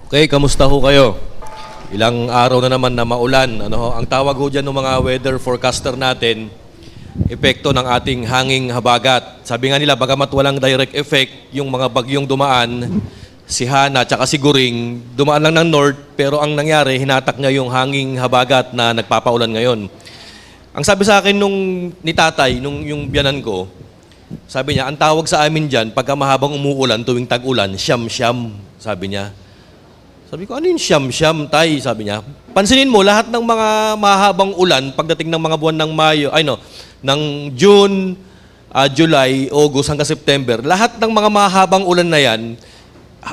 Okay, kamusta ho kayo? Ilang araw na naman na maulan. Ang tawag ho dyan ng mga weather forecaster natin, epekto ng ating hanging habagat. Sabi nga nila, bagamat walang direct effect, yung mga bagyong dumaan, si Hana at si Guring, dumaan lang ng north, pero ang nangyari, hinatak niya yung hanging habagat na nagpapaulan ngayon. Ang sabi sa akin ni tatay, yung biyanan ko, sabi niya, ang tawag sa amin dyan, pagka mahabang umuulan tuwing tag-ulan, siyam-siyam, sabi niya. Sabi ko, ano yung siyam-siyam, tay? Sabi niya. Pansinin mo, lahat ng mga mahabang ulan, pagdating ng mga buwan ng ng June, July, August hanggang September, lahat ng mga mahabang ulan na yan,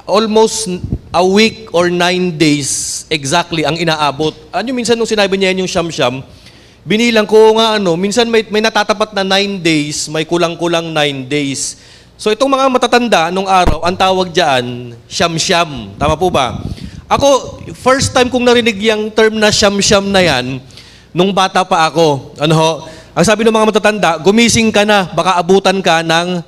almost a week or 9 days exactly ang inaabot. Ano minsan nung sinabi niya yung siyam-siyam, binilang ko nga minsan may natatapat na 9 days, may kulang-kulang 9 days. So itong mga matatanda nung araw, ang tawag diyan siyam-siyam. Tama po ba? Ako, first time kong narinig yung term na siyam-siyam na yan, nung bata pa ako. Ang sabi ng mga matatanda, gumising ka na, baka abutan ka ng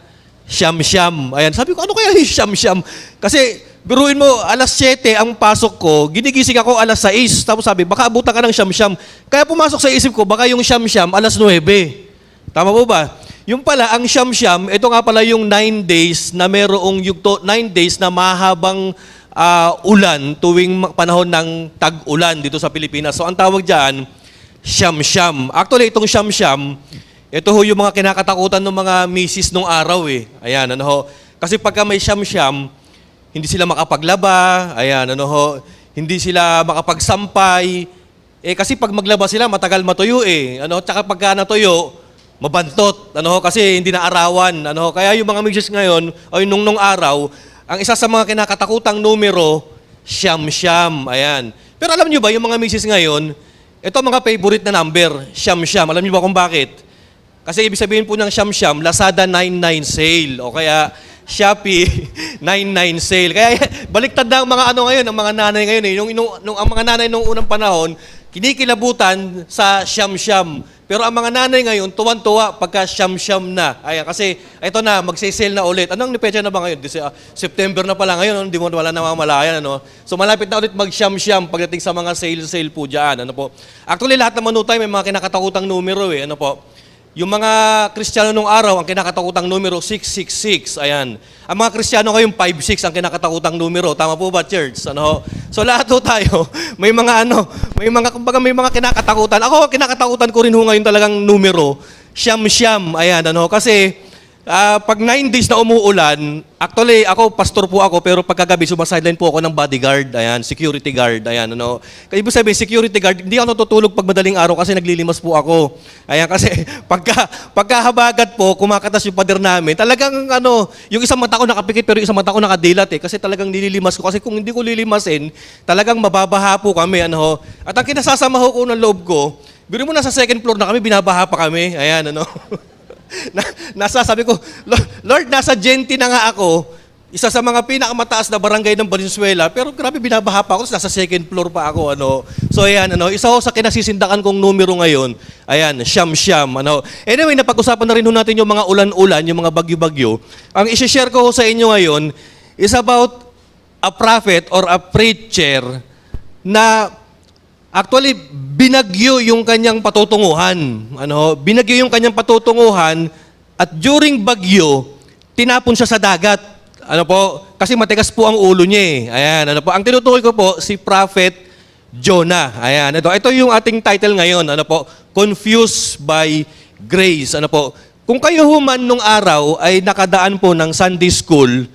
siyam-siyam. Ayan, sabi ko, ano kaya yung siyam-siyam? Kasi, biruin mo, alas 7 ang pasok ko, ginigising ako alas 6. Tapos sabi, baka abutan ka ng siyam-siyam. Kaya pumasok sa isip ko, baka yung siyam-siyam, alas 9. Tama po ba? Yung pala, ang siyam-siyam, ito nga pala yung 9 days na merong 9 days na mahabang ulan tuwing panahon ng tag-ulan dito sa Pilipinas. So, ang tawag dyan, siyam-siyam. Actually, itong siyam-siyam, ito ho yung mga kinakatakutan ng mga misis nung araw eh. Ayan, Kasi pagka may siyam-siyam, hindi sila makapaglaba, ayan, hindi sila makapagsampay. Kasi pag maglaba sila, matagal matuyo eh. Tsaka pagka natuyo, mabantot, kasi hindi na arawan. Kaya yung mga misis ngayon, o nung araw, ang isa sa mga kinakatakutang numero, siyam-siyam. Ayan. Pero alam niyo ba, yung mga misis ngayon, ito mga favorite na number, siyam-siyam. Alam niyo ba kung bakit? Kasi ibig sabihin po ng siyam-siyam, Lazada 99 sale. O kaya Shopee 99 sale. Kaya baliktad na ang mga ngayon, ang mga nanay ngayon. Ang mga nanay nung unang panahon, kinikilabutan sa siyam-siyam. Pero ang mga nanay ngayon, tuwan-tuwa pagka siyam-siyam na. Ayan, kasi ito na, magse-sale na ulit. Anong petsa na ba ngayon? September na pala ngayon, hindi mo wala na mamalayan. So malapit na ulit mag-siyam-siyam pagdating sa mga sale po dyan. Actually, lahat naman tayo may mga kinakatakutang numero eh. Yung mga Kristiyano nung araw, ang kinakatakutang numero, 666. Ayan. Ang mga Kristiyano ngayon, 56 ang kinakatakutang numero. Tama po ba, church? So lahat ho tayo, may mga kinakatakutan. Ako, kinakatakutan ko rin ho ngayon talagang numero, siyam-siyam. Ayan, kasi pag 9 days na umuulan, actually, ako, pastor po ako, pero pagkagabi, sumasideline po ako ng bodyguard, ayan, security guard, ayan, Kaya ibig sabihin, security guard, hindi ako natutulog pag madaling araw kasi naglilimas po ako. Ayan, kasi pagkahabagat po, kumakatas yung pader namin, talagang, yung isang mata ko nakapikit, pero yung isang mata ko nakadilat kasi talagang nililimas ko. Kasi kung hindi ko lilimasin, talagang mababaha po kami, At ang kinasasama ko ng loob ko, biro mo nasa second floor na kami, binabaha pa kami, ayan, Sabi ko, Lord, nasa Genti na nga ako, isa sa mga pinakamataas na barangay ng Valenzuela, pero grabe binabaha pa ako, nasa second floor pa ako. So ayan, isa ko sa kinasisindakan kong numero ngayon, ayan, siyam-siyam. Anyway, napag-usapan na rin natin yung mga ulan-ulan, yung mga bagyo-bagyo. Ang isi-share ko sa inyo ngayon is about a prophet or a preacher na actually, binagyo yung kanyang patutunguhan. Binagyo yung kanyang patutunguhan at during bagyo, tinapon siya sa dagat. Kasi matigas po ang ulo niya eh. Ayan, Ang tinutukoy ko po, si Prophet Jonah. Ayan, ito yung ating title ngayon. Confused by Grace. Kung kayo human nung araw ay nakadaan po ng Sunday School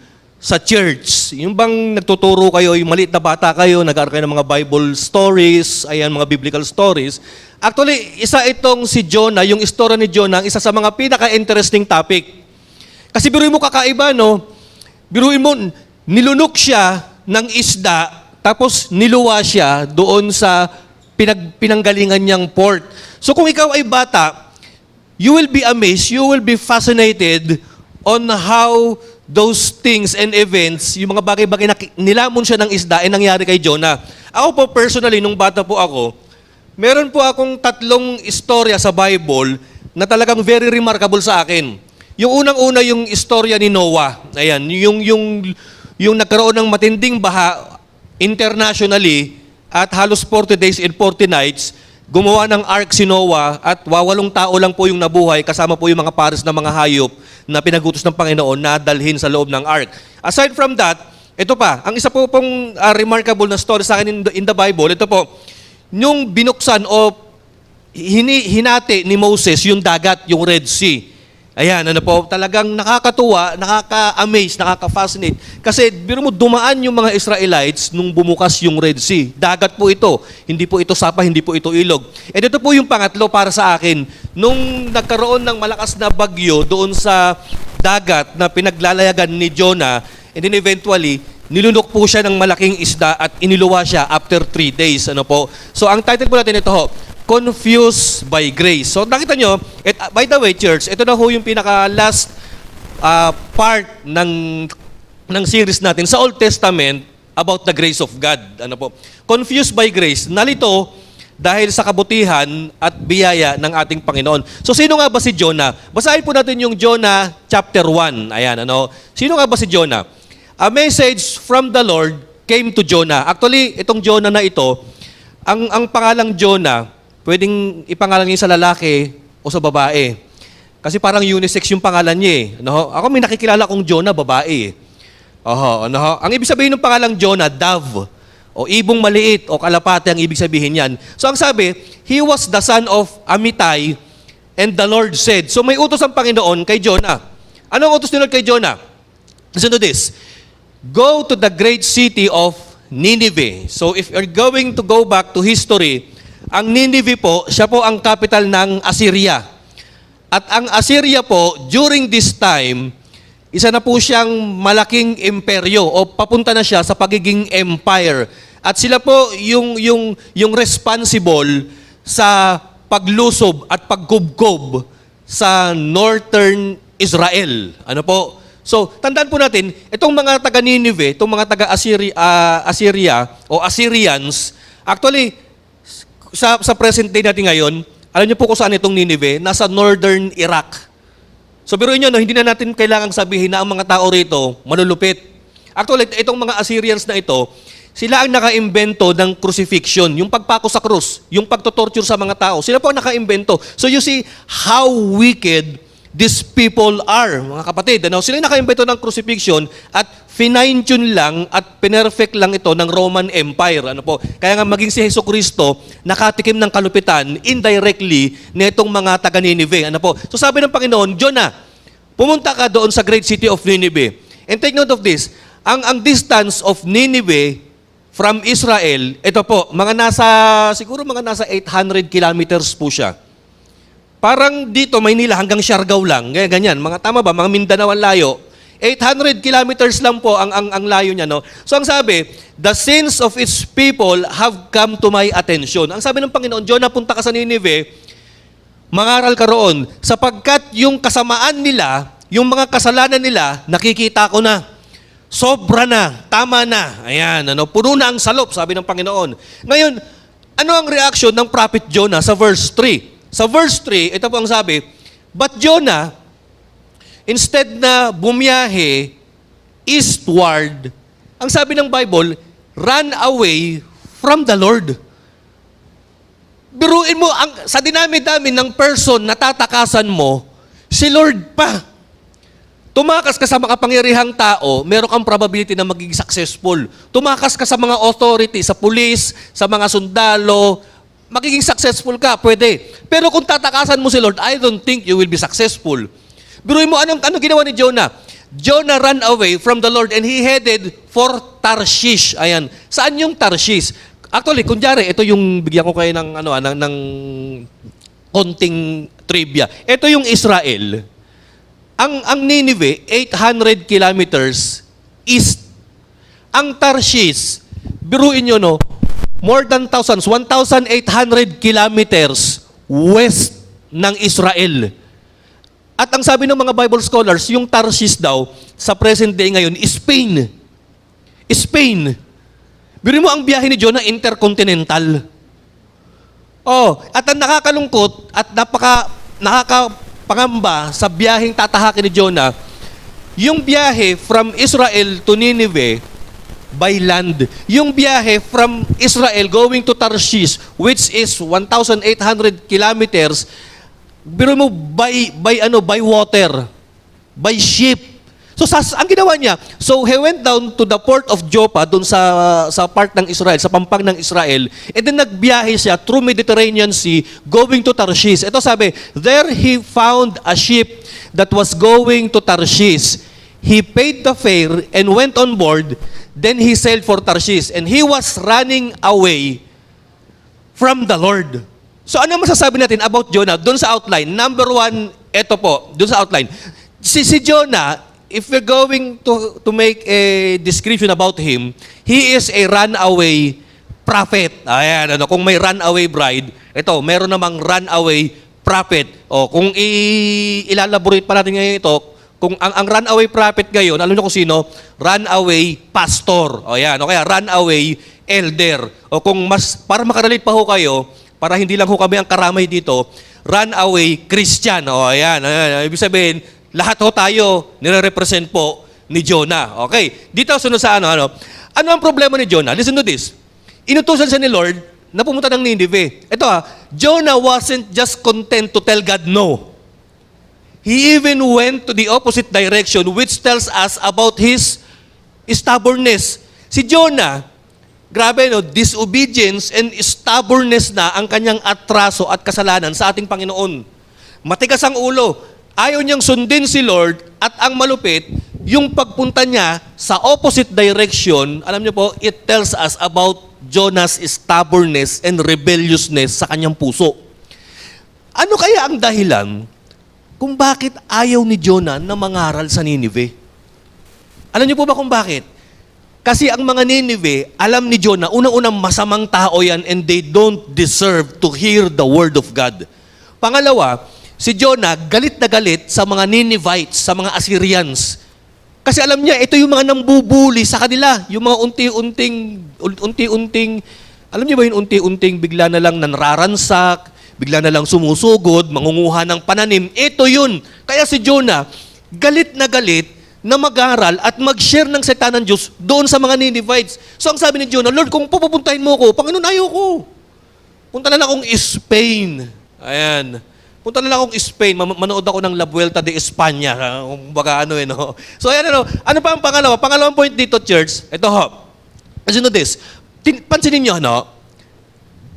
sa church, yung bang nagtuturo kayo, yung maliit na bata kayo, nag-aaral kayo ng mga Bible stories, ayan, mga biblical stories. Actually, isa itong si Jonah, yung istorya ni Jonah, isa sa mga pinaka-interesting topic. Kasi biruin mo kakaiba, Biruin mo, nilunok siya ng isda, tapos niluwa siya doon sa pinanggalingan niyang port. So kung ikaw ay bata, you will be amazed, you will be fascinated on how those things and events, yung mga bagay-bagay na nilamon siya ng isda, ay nangyari kay Jonah. Ako po personally, nung bata po ako, meron po akong 3 istorya sa Bible na talagang very remarkable sa akin. Yung unang-una yung istorya ni Noah. Ayan, yung nagkaroon ng matinding baha, internationally at halos 40 days and 40 nights, gumawa ng ark si Noah at 8 tao lang po yung nabuhay kasama po yung mga pares na mga hayop na pinagutos ng Panginoon na dalhin sa loob ng ark. Aside from that, ito pa, ang isa po pong remarkable na story sa akin in the Bible, ito po, yung binuksan o hinati ni Moses yung dagat, yung Red Sea. Ayan, ano po, talagang nakakatuwa, nakaka-amaze, nakaka-fascinate. Kasi biro mo, dumaan yung mga Israelites nung bumukas yung Red Sea. Dagat po ito. Hindi po ito sapa, hindi po ito ilog. And ito po yung pangatlo para sa akin. Nung nagkaroon ng malakas na bagyo doon sa dagat na pinaglalayagan ni Jonah, and then eventually, nilunok po siya ng malaking isda at iniluwa siya after 3 days. Ano po? So ang title po natin ito ho, Confused by Grace. So nakita nyo, by the way, church, ito na ho yung pinaka-last part ng series natin sa Old Testament about the grace of God. Ano po? Confused by grace. Nalito dahil sa kabutihan at biyaya ng ating Panginoon. So sino nga ba si Jonah? Basahin po natin yung Jonah chapter 1. Ayan, ano? Sino nga ba si Jonah? A message from the Lord came to Jonah. Actually, itong Jonah na ito, ang pangalang Jonah, pwedeng ipangalan niya sa lalaki o sa babae. Kasi parang unisex yung pangalan niya eh. Ano? Ako may nakikilala kong Jonah, babae eh. Ano? Ang ibig sabihin ng pangalang Jonah, dove. O ibong maliit o kalapate ang ibig sabihin yan. So ang sabi, he was the son of Amittai and the Lord said. So may utos ang Panginoon kay Jonah. Ano ang utos ni Lord kay Jonah? Listen to this. Go to the great city of Nineveh. So if you're going to go back to history, ang Nineveh po, siya po ang capital ng Assyria. At ang Assyria po, during this time, isa na po siyang malaking imperyo o papunta na siya sa pagiging empire. At sila po yung responsible sa paglusob at pagkubkob sa northern Israel. Ano po? So, tandaan po natin, itong mga taga Nineveh, itong mga taga Assyria o Assyrians, actually, sa present day natin ngayon, alam niyo po kung saan itong Nineveh? Nasa northern Iraq. So biruin niyo, hindi na natin kailangang sabihin na ang mga tao rito malulupit. Actually, itong mga Assyrians na ito, sila ang naka-imbento ng crucifixion, yung pagpako sa krus, yung pagtotorture sa mga tao. Sila po ang naka-imbento. So you see how wicked these people are, mga kapatid. Ano? Sila yung naka-imbento ng crucifixion at fine-tune lang at pinerfect lang ito ng Roman Empire. Ano po? Kaya nga maging si Jesucristo nakatikim ng kalupitan indirectly nitong mga taga Nineveh. Ano po? So sabi ng Panginoon, Jonah, pumunta ka doon sa great city of Nineveh. And take note of this, ang distance of Nineveh from Israel, ito po, siguro mga nasa 800 kilometers po siya. Parang dito, Maynila hanggang Siargao lang, ganyan. Tama ba? Mga Mindanao ang layo. 800 kilometers lang po ang layo niya, no? So ang sabi, the sins of its people have come to my attention. Ang sabi ng Panginoon, Jonah, punta ka sa Nineveh, mangaral ka roon, sapagkat yung kasamaan nila, yung mga kasalanan nila, nakikita ko na. Sobra na, tama na. Ayan, puno na ang salop, sabi ng Panginoon. Ngayon, ano ang reaction ng prophet Jonah sa verse 3? Sa verse 3, ito po ang sabi, but Jonah, instead na bumiyahe eastward, ang sabi ng Bible, run away from the Lord. Biruin mo, sa dinami-dami ng person na tatakasan mo, si Lord pa. Tumakas ka sa makapangyarihang tao, meron kang probability na magiging successful. Tumakas ka sa mga authority, sa pulis, sa mga sundalo, magiging successful ka, pwede. Pero kung tatakasan mo si Lord, I don't think you will be successful. Biruin mo, anong ginawa ni Jonah? Jonah ran away from the Lord and he headed for Tarshish. Ayan. Saan yung Tarshish? Actually, kunyari, ito yung bigyan ko kayo ng konting trivia. Ito yung Israel. Ang Nineveh, 800 kilometers east. Ang Tarshish, biruin nyo, no? More than thousands, 1,800 kilometers west ng Israel. At ang sabi ng mga Bible scholars, yung Tarshish daw, sa present day ngayon, Spain. Spain. Biro mo ang biyahe ni Jonah, intercontinental. At ang nakakalungkot at nakakapangamba sa biyaheng tatahakin ni Jonah, yung biyahe from Israel to Nineveh, by land. Yung biyahe from Israel going to Tarshish, which is 1,800 kilometers, biro mo by water, by ship. So ang ginawa niya, so he went down to the port of Joppa, dun sa part ng Israel, sa pampang ng Israel, and then nagbiyahe siya through Mediterranean Sea going to Tarshish. Ito sabi, there he found a ship that was going to Tarshish. He paid the fare and went on board, then he sailed for Tarshish, and he was running away from the Lord. So ano masasabi natin about Jonah? Doon sa outline, number one, eto po, doon sa outline. Si Jonah, if we're going to make a description about him, he is a runaway prophet. Ayan, ano, kung may runaway bride, ito, meron namang runaway prophet. O, kung ilalaborate pa natin ngayon ito, kung ang runaway prophet ngayon, alam niyo kung sino? Runaway pastor. O yan, o kaya runaway elder. O kung mas, para makarelate pa ho kayo, para hindi lang ho kami ang karamay dito, runaway Christian. O ayan, ibig sabihin, lahat ho tayo nire-represent po ni Jonah. Okay, dito sunod sa ano. Ano ang problema ni Jonah? Listen to this. Inutusan siya ni Lord na pumunta ng Nineveh. Ito Jonah wasn't just content to tell God no. He even went to the opposite direction, which tells us about his stubbornness. Si Jonah, grabe disobedience and stubbornness na ang kanyang atraso at kasalanan sa ating Panginoon. Matigas ang ulo. Ayaw niyang sundin si Lord at ang malupit, yung pagpunta niya sa opposite direction, alam niyo po, it tells us about Jonah's stubbornness and rebelliousness sa kanyang puso. Ano kaya ang dahilan kung bakit ayaw ni Jonah na mangaral sa Nineveh? Alam niyo po ba kung bakit? Kasi ang mga Nineveh, alam ni Jonah, unang-unang masamang tao yan and they don't deserve to hear the word of God. Pangalawa, si Jonah galit na galit sa mga Ninevites, sa mga Assyrians. Kasi alam niya, ito yung mga nambubuli sa kanila. Yung mga unti-unting, alam niyo ba yung unti-unting bigla na lang nanraransak, bigla na lang sumusugod, mangunguha ng pananim. Ito yun. Kaya si Jonah, galit na mag-aral at mag-share ng salita ng Diyos doon sa mga Ninevites. So ang sabi ni Jonah, Lord, kung pupuntahin mo ko, Panginoon, ayaw ko. Punta na lang akong Spain. Ayan. Punta na lang akong Spain, manood ako ng La Vuelta de España. Kung baga no? So ayan ano pa ang pangalawa? Pangalawang point dito, church, ito ho. Listen to this. Pansinin nyo,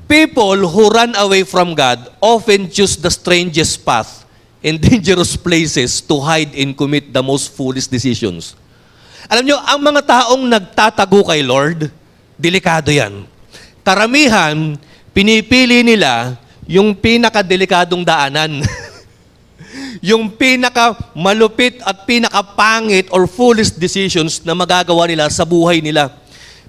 people who run away from God often choose the strangest path and dangerous places to hide and commit the most foolish decisions. Alam nyo, ang mga taong nagtatago kay Lord, delikado yan. Karamihan, pinipili nila yung pinakadelikadong daanan. Yung pinakamalupit at pinakapangit or foolish decisions na magagawa nila sa buhay nila.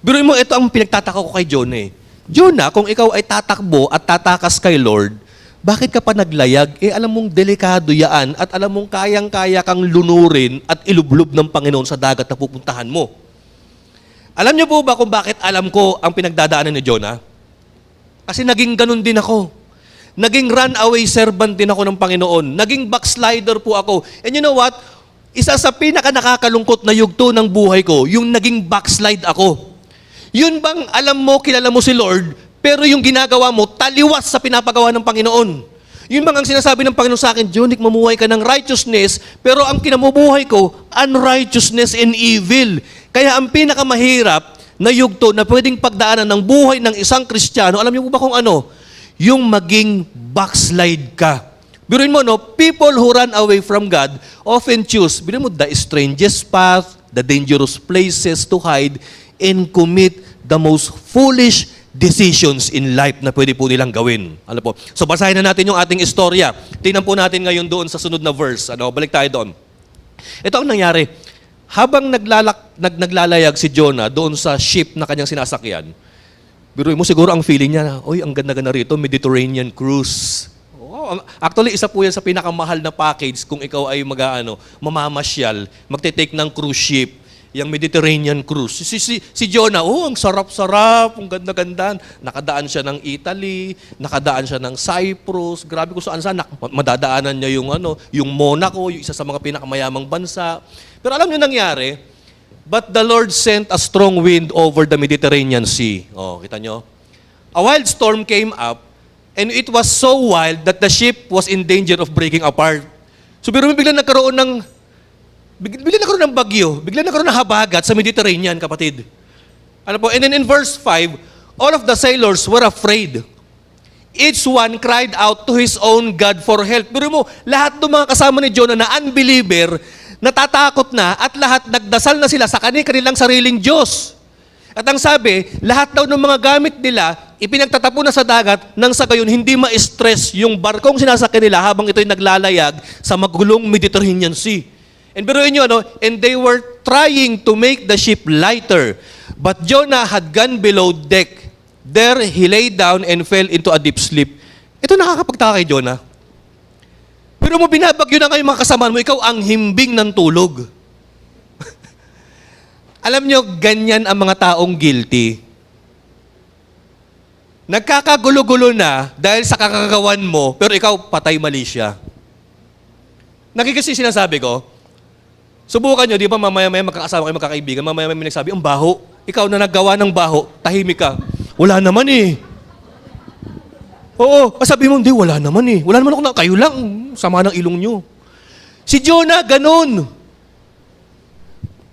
Biruin mo, ito ang pinagtataka ko kay Jonah. Jonah, kung ikaw ay tatakbo at tatakas kay Lord, bakit ka pa naglayag? Alam mong delikado yaan at alam mong kayang-kaya kang lunurin at ilublob ng Panginoon sa dagat na pupuntahan mo. Alam niyo po ba kung bakit alam ko ang pinagdadaanan ni Jonah? Kasi naging ganun din ako. Naging runaway servant din ako ng Panginoon. Naging backslider po ako. And you know what? Isa sa pinaka-nakakalungkot na yugto ng buhay ko, yung naging backslide ako. Yun bang alam mo, kilala mo si Lord, pero yung ginagawa mo, taliwas sa pinapagawa ng Panginoon. Yun bang ang sinasabi ng Panginoon sa akin, Jonic, mamuhay ka ng righteousness, pero ang kinamubuhay ko, unrighteousness and evil. Kaya ang pinakamahirap na yugto na pwedeng pagdaanan ng buhay ng isang Kristiyano, alam niyo po ba kung ano? Yung maging backslide ka. Biruin mo, people who run away from God often choose, biruin mo, the strangest path, the dangerous places to hide, and commit the most foolish decisions in life na pwede po nilang gawin. Ano po? So basahin na natin yung ating istorya. Tingnan po natin ngayon doon sa sunod na verse. Balik tayo doon. Ito ang nangyari. Habang naglalayag si Jonah doon sa ship na kanyang sinasakyan, biruin mo siguro ang feeling niya, oy, ang ganda-ganda rito, Mediterranean cruise. Actually, isa po yan sa pinakamahal na package kung ikaw ay mamamasyal, magte-take ng cruise ship, yung Mediterranean cruise. Si Jonah, ang sarap-sarap, ang ganda-ganda. Nakadaan siya ng Italy, nakadaan siya ng Cyprus, grabe ko saan-saan, madadaanan niya yung Monaco, yung isa sa mga pinakamayamang bansa. Pero alam niyo nangyari, But the Lord sent a strong wind over the Mediterranean Sea. Oh, kita nyo? A wild storm came up, and it was so wild that the ship was in danger of breaking apart. So, biglang nagkaroon ng bagyo, biglang nagkaroon ng habagat sa Mediterranean, kapatid. Ano po? And then in verse 5, all of the sailors were afraid. Each one cried out to his own God for help. Pero mo, lahat ng mga kasama ni Jonah na unbeliever, natatakot na at lahat nagdasal na sila sa kanilang sariling Diyos. At ang sabi, lahat daw ng mga gamit nila, ipinagtatapon na sa dagat nang sa gayon hindi ma-stress yung barkong sinasakyan nila habang ito'y naglalayag sa magulong Mediterranean Sea. And biruin nyo, and they were trying to make the ship lighter. But Jonah had gone below deck. There he lay down and fell into a deep sleep. Ito nakakapagtaka kay Jonah. Pero mo binabagyo na kayo mga kasama mo, ikaw ang himbing ng tulog. Alam nyo, ganyan ang mga taong guilty. Nagkakagulo-gulo na dahil sa kakagawan mo, pero ikaw patay mali siya. Nakikisi sinasabi ko, subukan nyo, di ba mamaya-maya magkakasama kayo, magkakaibigan, mamaya-maya may nagsabi, ang baho. Ikaw na naggawa ng baho, tahimik ka. Wala naman eh. Oo, sabi mo, hindi, wala naman eh. Wala naman ako na, kayo lang, sama ng ilong nyo. Si Jonah, ganun.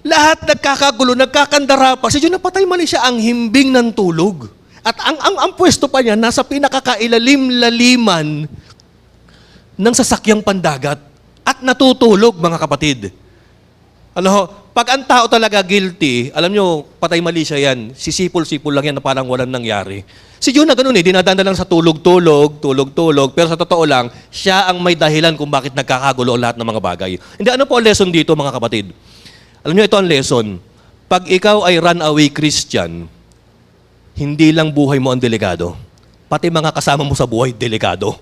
Lahat nagkakagulo, nagkakandara pa. Si Jonah, patay mali siya, ang himbing ng tulog. At ang pwesto pa niya, nasa pinakakailalim-laliman ng sasakyang pandagat. At natutulog, mga kapatid. Pag ang tao talaga guilty, alam nyo, patay mali siya yan. Sisipol-sipol lang yan na parang walang nangyari. Si Jonah ganun dinadanda lang sa tulog-tulog, tulog-tulog, pero sa totoo lang, siya ang may dahilan kung bakit nagkakagulo ang lahat ng mga bagay. Hindi, ano po ang lesson dito, mga kapatid? Alam nyo, ito ang lesson. Pag ikaw ay runaway Christian, hindi lang buhay mo ang delikado. Pati mga kasama mo sa buhay, delikado.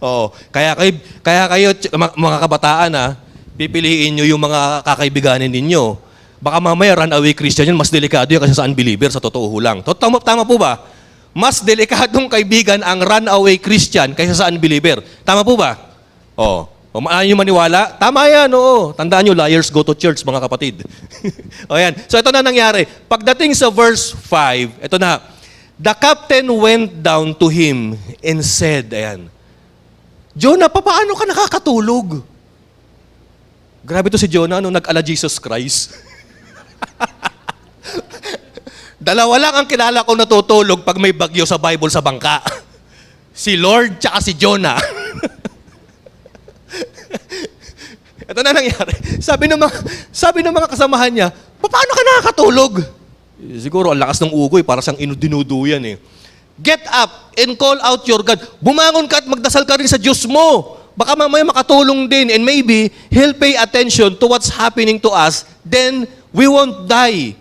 Oo. Kaya kayo, mga kabataan, pipiliin nyo yung mga kakaibiganin ninyo. Baka mamaya runaway Christian yan, mas delikado yan kasi sa unbeliever, sa totoo lang. Tama po ba? Mas delikadong kaibigan ang runaway Christian kaysa sa unbeliever. Tama po ba? Oo. Maayon nyo maniwala? Tama yan, oo. Tandaan nyo, liars go to church, mga kapatid. O yan. So ito na nangyari. Pagdating sa verse 5, ito na. The captain went down to him and said, ayan, Jonah, paano ka nakakatulog? Grabe to si Jonah nung nag-ala Jesus Christ. Dalawa lang ang kilala ko natutulog pag may bagyo sa Bible sa bangka. Si Lord tsaka si Jonah. Ito na nangyari. Sabi ng mga kasamahan niya, paano ka nakakatulog? Siguro ang lakas ng ugoy, para siyang dinuduyan eh. Get up and call out your God. Bumangon ka at magdasal ka rin sa Diyos mo. Baka mamaya makatulong din and maybe He'll pay attention to what's happening to us, then we won't die.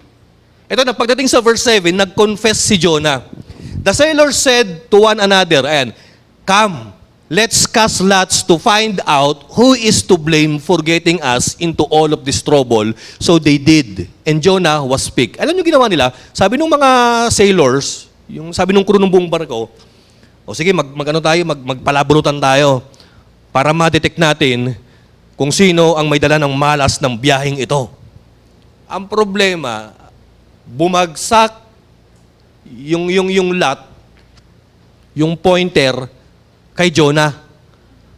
Ito na, pagdating sa verse 7, nag-confess si Jonah. The sailors said to one another, ayan, come, let's cast lots to find out who is to blame for getting us into all of this trouble. So they did. And Jonah was picked. Alam niyo ginawa nila? Sabi ng mga sailors, sabi ng crew ng buong barko, o sige, magpalabunutan tayo para ma-detect natin kung sino ang may dala ng malas ng biyaheng ito. Ang problema, bumagsak yung lot, yung pointer kay Jonah.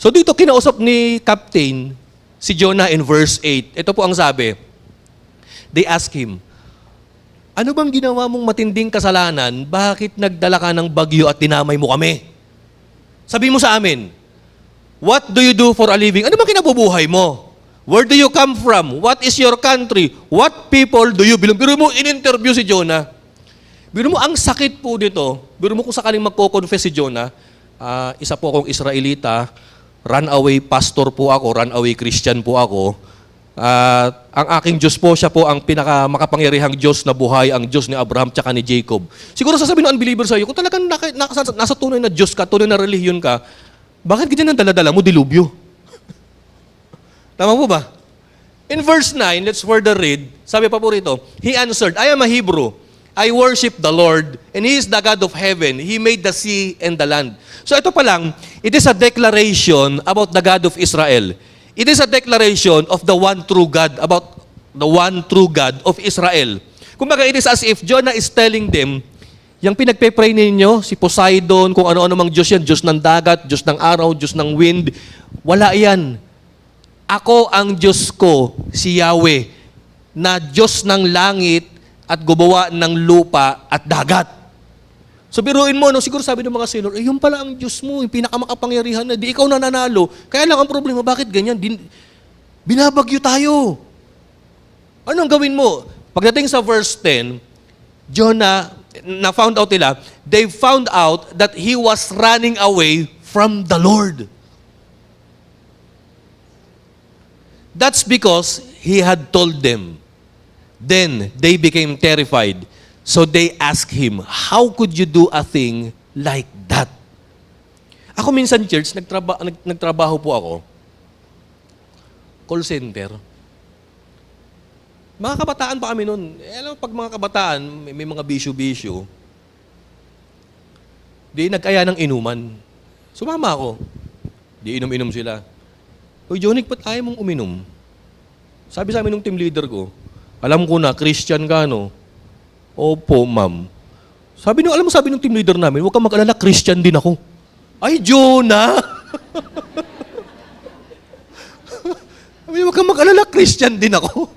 So dito kinausap ni Captain si Jonah in verse 8. Ito po ang sabi. They ask him, ano bang ginawa mong matinding kasalanan? Bakit nagdala ka ng bagyo at dinamay mo kami? Sabi mo sa amin, what do you do for a living? Ano bang kinabubuhay mo? Where do you come from? What is your country? What people do you belong? Biro mo, in-interview si Jonah. Biro mo, ang sakit po dito. Biro mo kung sakaling magko-confess si Jonah, isa po akong Israelita, runaway pastor po ako, runaway Christian po ako. Ang aking Diyos po, siya po ang pinakamakapangyarihang Diyos na buhay, ang Diyos ni Abraham tsaka ni Jacob. Siguro sasabihin ng unbeliever sa iyo, kung talagang nasa tunay na Diyos ka, tunay na relihiyon ka, bakit ganyan ang dala-dala mo, dilubyo? Tama po ba? In verse 9, let's further read, sabi pa po rito, he answered, I am a Hebrew. I worship the Lord, and He is the God of heaven. He made the sea and the land. So ito pa lang, it is a declaration about the God of Israel. It is a declaration of the one true God, about the one true God of Israel. Kumbaga, it is as if Jonah is telling them, yung pinagpe-pray ninyo, si Poseidon, kung ano-ano mang Diyos yan, Diyos ng dagat, Diyos ng araw, Diyos ng wind, wala yan. Ako ang Diyos ko, si Yahweh, na Diyos ng langit at gumawa ng lupa at dagat. So biruin mo, no, siguro sabi ng mga senor, yun pala ang Diyos mo, yung pinakamakapangyarihan na, di ikaw nananalo. Kaya lang ang problema, bakit ganyan? Binabagyo tayo. Anong gawin mo? Pagdating sa verse 10, Jonah, na-found out nila, they found out that he was running away from the Lord. That's because he had told them. Then they became terrified. So they asked him, how could you do a thing like that? Ako minsan, church, nagtrabaho po ako. Call center. Mga kabataan pa kami noon. Alam mo, pag mga kabataan, may mga bisyo-bisyo, di nag-aya ng inuman. Sumama ako. Di inom-inom sila. Uy, Jonic, ba't ayaw mong uminom? Sabi sa amin ng team leader ko, alam ko na, Christian ka, no? Opo, ma'am. Alam mo sabi ng team leader namin, huwag kang mag-alala, Christian din ako. Ay, Jonah! Huwag kang mag-alala, Christian din ako.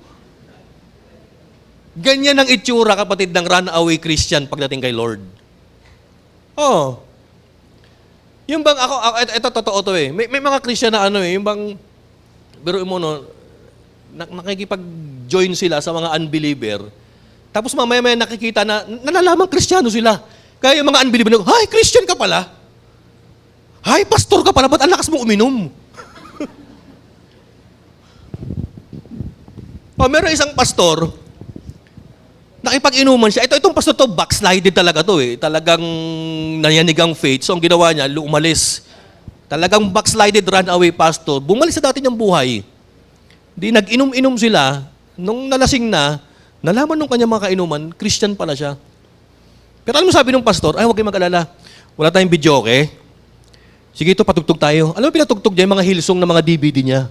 Ganyan ang itsura, kapatid, ng runaway Christian pagdating kay Lord. Oh. Yung bang, ito totoo to eh. May mga Christian na yung bang, pero mo no, nakikipag-join sila sa mga unbeliever, tapos mamaya-maya nakikita na nalalamang Kristiyano sila. Kaya yung mga unbeliever, hay, Christian ka pala. Hay, pastor ka pala, ba't ang lakas mong uminom? Meron isang pastor, nakipag-inuman siya. Itong pastor to, backslided talaga to eh. Talagang nayanig ang faith. So ang ginawa niya, umalis. Talagang backslided runaway pastor. Bumalik sa dati niyang buhay. Di nag-inom-inom sila. Nung nalasing na, nalaman nung kanyang mga kainuman, Christian pala siya. Pero alam mo sabi ng pastor, ay huwag kayong mag-alala. Wala tayong video, okay? Sige ito, patugtog tayo. Alam mo pinatugtog niya yung mga Hillsong na mga DVD niya.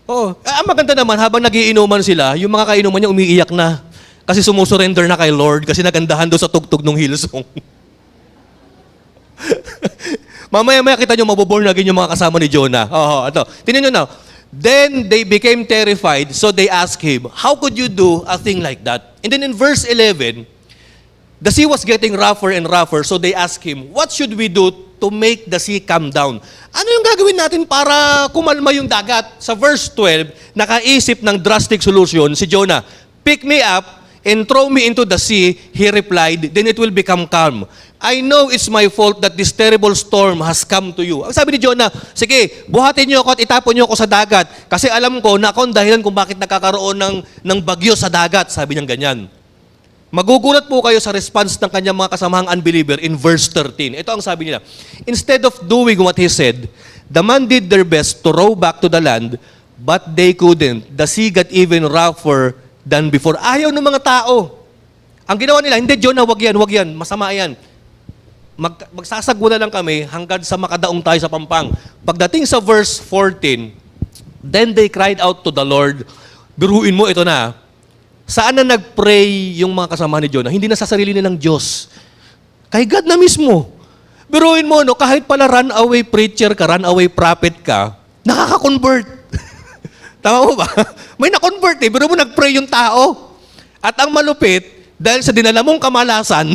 Oo. Ang maganda naman, habang nagiinuman sila, yung mga kainuman niya umiiyak na. Kasi sumusurrender na kay Lord kasi nagandahan doon sa tugtog ng Hillsong. Mamaya-maya kita nyo mabuborn again yung mga kasama ni Jonah. Ito. Tingnan nyo na. Then they became terrified, so they asked him, how could you do a thing like that? And then in verse 11, the sea was getting rougher and rougher, so they asked him, what should we do to make the sea calm down? Ano yung gagawin natin para kumalma yung dagat? Sa verse 12, nakaisip ng drastic solution si Jonah. Pick me up and throw me into the sea, he replied, then it will become calm. I know it's my fault that this terrible storm has come to you. Ang sabi ni Jonah, sige, buhatin niyo ako at itapon niyo ako sa dagat kasi alam ko na ako ang dahilan kung bakit nagkakaroon ng bagyo sa dagat. Sabi niya ganyan. Magugulat po kayo sa response ng kanyang mga kasamahang unbeliever in verse 13. Ito ang sabi nila. Instead of doing what he said, the man did their best to row back to the land, but they couldn't. The sea got even rougher than before. Ayaw ng mga tao. Ang ginawa nila, hindi, Jonah, wag yan, masama yan. Magsasagwa na lang kami hanggang sa makadaong tayo sa pampang. Pagdating sa verse 14, then they cried out to the Lord. Biruin mo, ito na. Saan na nag-pray yung mga kasama ni Jonah? Hindi na sa sarili nilang Diyos. Kay God na mismo. Biruin mo, no, kahit pala runaway preacher ka, runaway prophet ka, nakaka-convert. Tama mo ba? May na-convert eh. Pero mo nag-pray yung tao. At ang malupit, dahil sa dinala mong kamalasan,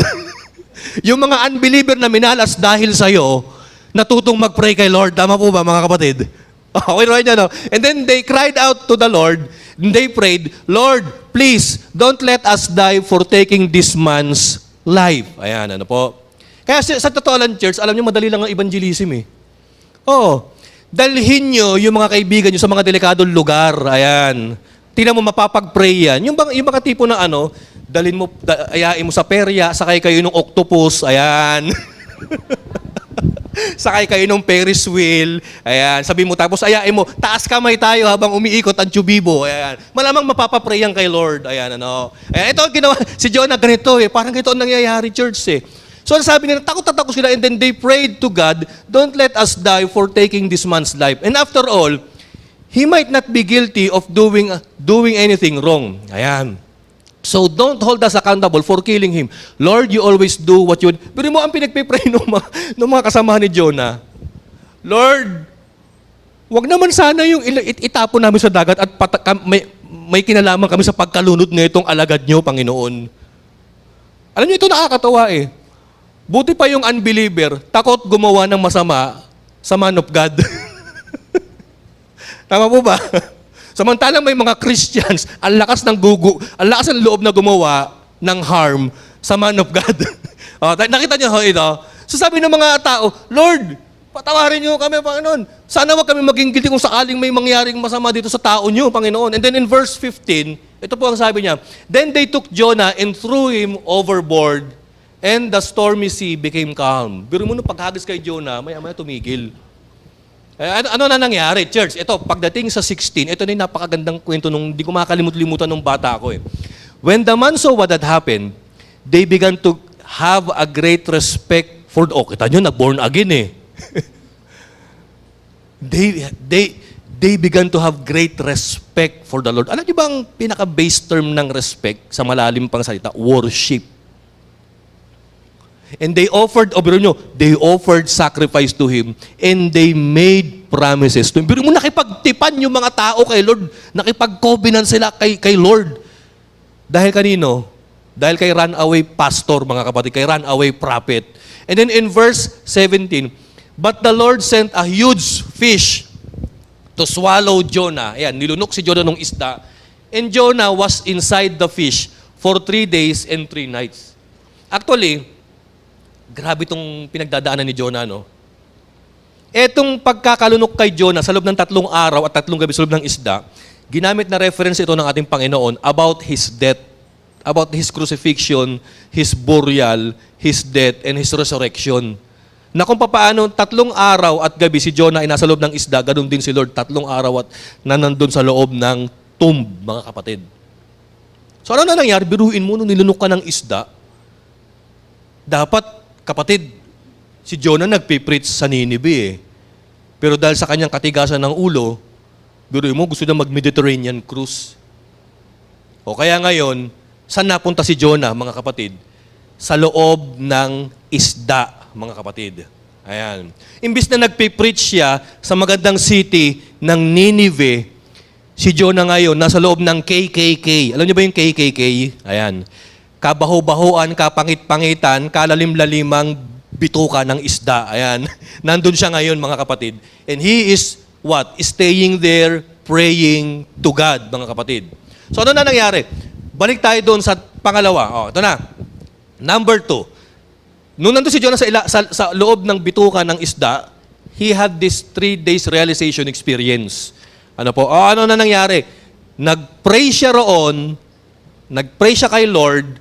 yung mga unbeliever na minalas dahil sa'yo, natutong mag-pray kay Lord. Tama po ba, mga kapatid? Okay, right na, no? And then they cried out to the Lord, and they prayed, Lord, please, don't let us die for taking this man's life. Ayan, ano po. Kaya sa totoo lang, church, alam niyo, madali lang ang evangelism eh. Oo. Dalhin nyo yung mga kaibigan nyo sa mga delikadong lugar. Ayan. Tingnan mo, mapapag-pray yan. Yung mga tipo na dalhin mo, ayain mo sa perya, sakay kayo ng octopus, ayan. Sakay kayo ng Ferris wheel, ayan. Sabi mo, tapos ayain mo, taas kamay tayo habang umiikot ang tubibo, ayan. Malamang mapapapray yan kay Lord, ayan, ano. Ayan, ito ang ginawa, si Jonah ganito eh, parang ganito ang nangyayari, church eh. So sabi nila, takot sila, and then they prayed to God, don't let us die for taking this man's life. And after all, he might not be guilty of doing anything wrong. Ayan. So don't hold us accountable for killing him. Lord, you always do what you... Pero mo ang pinagpipray ng mga kasamahan ni Jonah. Lord, wag naman sana yung itapon namin sa dagat at may kinalaman kami sa pagkalunod na itong alagad nyo, Panginoon. Alam niyo, ito nakakatawa eh. Buti pa yung unbeliever, takot gumawa ng masama sa man of God. Tama po ba? Samantalang may mga Christians, ang lakas ng loob na gumawa ng harm sa man of God. Nakita niyo ho ito? So sabi ng mga tao, Lord, patawarin niyo kami, Panginoon. Sana wag kami maging guilty kung sakaling may mangyaring masama dito sa tao niyo, Panginoon. And then in verse 15, ito po ang sabi niya, Then they took Jonah and threw him overboard, and the stormy sea became calm. Biro mo nung paghagis kay Jonah, maya-maya tumigil. Ano na nangyari, church? Ito, pagdating sa 16, ito na yung napakagandang kwento nung di ko makakalimut-limutan nung bata ako eh. When the man saw what had happened, they began to have a great respect for kita nyo, na-born again eh. They began to have great respect for the Lord. Alam niyo ba ang pinaka-base term ng respect sa malalim pang salita? Worship. And they offered sacrifice to Him, and they made promises to Him. Pero mo nakipagtipan yung mga tao kay Lord, nakipag-covenant sila kay Lord. Dahil kanino? Dahil kay runaway pastor, mga kapatid, kay runaway prophet. And then in verse 17, But the Lord sent a huge fish to swallow Jonah. Ayan, nilunok si Jonah ng isda. And Jonah was inside the fish for 3 days and 3 nights. Actually, grabe itong pinagdadaanan ni Jonah, no? Etong pagkakalunok kay Jonah sa loob ng 3 araw at 3 gabi sa loob ng isda, ginamit na reference ito ng ating Panginoon about His death, about His crucifixion, His burial, His death, and His resurrection. Na kung paano 3 araw at gabi si Jonah ay nasa loob ng isda, ganun din si Lord, 3 araw at nandun sa loob ng tomb, mga kapatid. So ano na nangyari? Biruin mo nung nilunok ka ng isda, dapat, kapatid, si Jonah nagpipreach sa Ninive eh. Pero dahil sa kanyang katigasan ng ulo, biruin mo, gusto na mag-Mediterranean cruise. O kaya ngayon, saan napunta si Jonah, mga kapatid? Sa loob ng isda, mga kapatid. Ayan. Imbis na nagpipreach siya sa magandang city ng Ninive, si Jonah ngayon nasa loob ng KKK. Alam niyo ba yung KKK? Ayan. Kabaho-bahoan, kapangit-pangitan, kalalim-lalimang bituka ng isda. Ayan. Nandun siya ngayon, mga kapatid. And he is what? Staying there, praying to God, mga kapatid. So ano na nangyari? Balik tayo doon sa pangalawa. Ito na. Number 2. Nung nandun si Jonah sa loob ng bituka ng isda, he had this 3 days realization experience. Ano po? Ano na nangyari? Nag-pray siya roon, nag-pray siya kay Lord,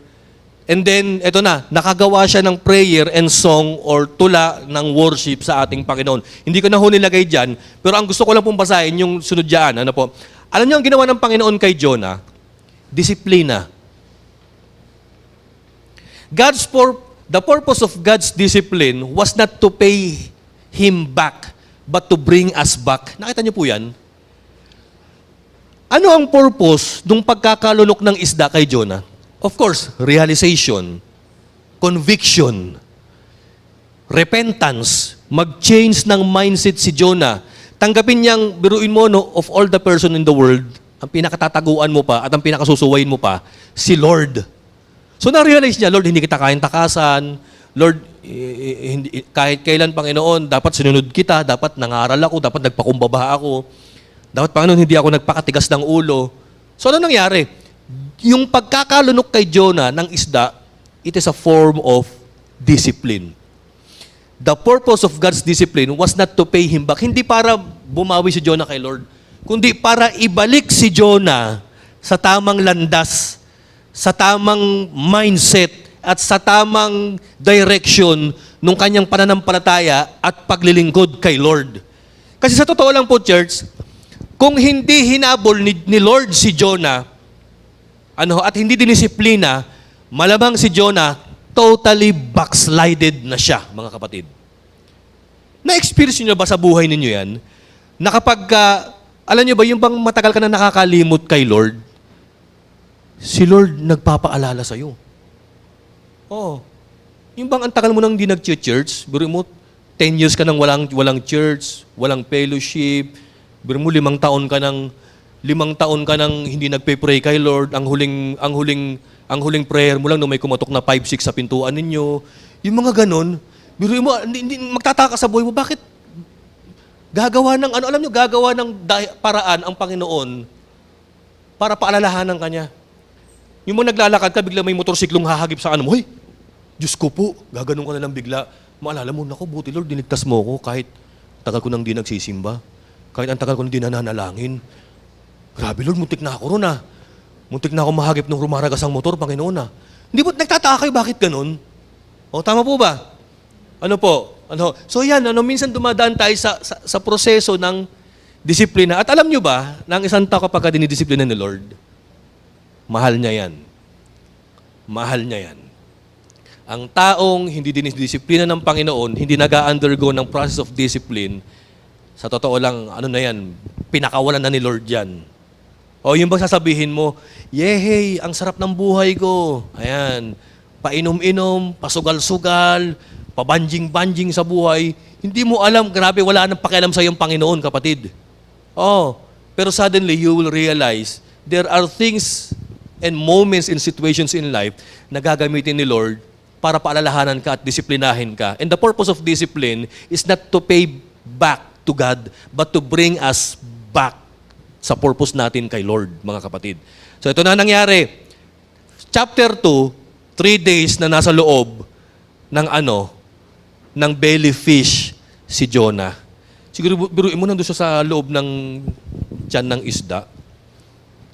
and then, eto na, nakagawa siya ng prayer and song or tula ng worship sa ating Panginoon. Hindi ko na ho nilagay dyan, pero ang gusto ko lang pong basahin yung sunod dyan. Ano po? Alam niyo ang ginawa ng Panginoon kay Jonah? Disiplina. The purpose of God's discipline was not to pay him back, but to bring us back. Nakita niyo po yan? Ano ang purpose ng pagkakalunok ng isda kay Jonah? Of course, realization, conviction, repentance, mag-change ng mindset si Jonah. Tanggapin niyang, biruin mo, no, of all the person in the world, ang pinakatataguan mo pa at ang pinakasusuwayin mo pa, si Lord. So na-realize niya, Lord, hindi kita kayang takasan. Lord, kahit kailan, Panginoon, dapat sinunod kita, dapat nangaral ako, dapat nagpakumbaba ako. Dapat, Panginoon, hindi ako nagpakatigas ng ulo. So ano nangyari? Yung pagkakalunok kay Jonah ng isda, it is a form of discipline. The purpose of God's discipline was not to pay him back. Hindi para bumawi si Jonah kay Lord, kundi para ibalik si Jonah sa tamang landas, sa tamang mindset, at sa tamang direction ng kanyang pananampalataya at paglilingkod kay Lord. Kasi sa totoo lang po, church, kung hindi hinabol ni Lord si Jonah, at hindi dinisiplina, malamang si Jonah totally backslided na siya, mga kapatid. Na-experience niyo ba sa buhay ninyo yan? Na kapag Alam niyo ba, yung bang matagal ka na nakakalimot kay Lord, si Lord nagpapaalala sa'yo. Oo. Yung bang ang tagal mo nang hindi nag-church, biro mo, 10 years ka nang walang church, walang fellowship, biro mo 5 taon ka nang hindi nagpe-pray kay Lord, ang huling prayer mo lang nung may kumatok na 5-6 sa pintuan ninyo. Yung mga ganon, biro mo, hindi magtataka sa buhay mo, bakit gagawa ng paraan ang Panginoon para paalalahanan ka niya. Yung mga naglalakad ka, bigla may motorsiklong hahagip sa mo, hoy, Diyos ko po, gaganon ka na lang bigla. Maalala mo, naku, buti Lord, dinigtas mo ko kahit tagal ko nang di nagsisimba. Kahit ang tagal ko nang di nananalangin. Grabe Lord, muntik na ako ron ah. Muntik na ako mahagip ng rumaragas ang motor, Panginoon ah. Hindi po, nagtataka kayo, bakit ganon? O, tama po ba? So yan, minsan dumadaan tayo sa proseso ng disiplina. At alam nyo ba, na ang isang tao kapag dinidisiplina ni Lord, mahal niya yan. Mahal niya yan. Ang taong hindi dinidisiplina ng Panginoon, hindi nag-undergo ng process of discipline, sa totoo lang, pinakawalan na ni Lord yan. O yung bang sasabihin mo, yehey, ang sarap ng buhay ko. Ayan, painom-inom, pasugal-sugal, pabanjing-banjing sa buhay. Hindi mo alam, grabe, wala nang pakialam sa iyong Panginoon, kapatid. Pero suddenly, you will realize, there are things and moments and situations in life na gagamitin ni Lord para paalalahanan ka at disiplinahin ka. And the purpose of discipline is not to pay back to God, but to bring us back sa purpose natin kay Lord, mga kapatid. So ito na nangyari. Chapter 2, 3 days na nasa loob ng belly fish si Jonah. Siguro biruin mo nandun siya sa loob ng tiyan ng isda.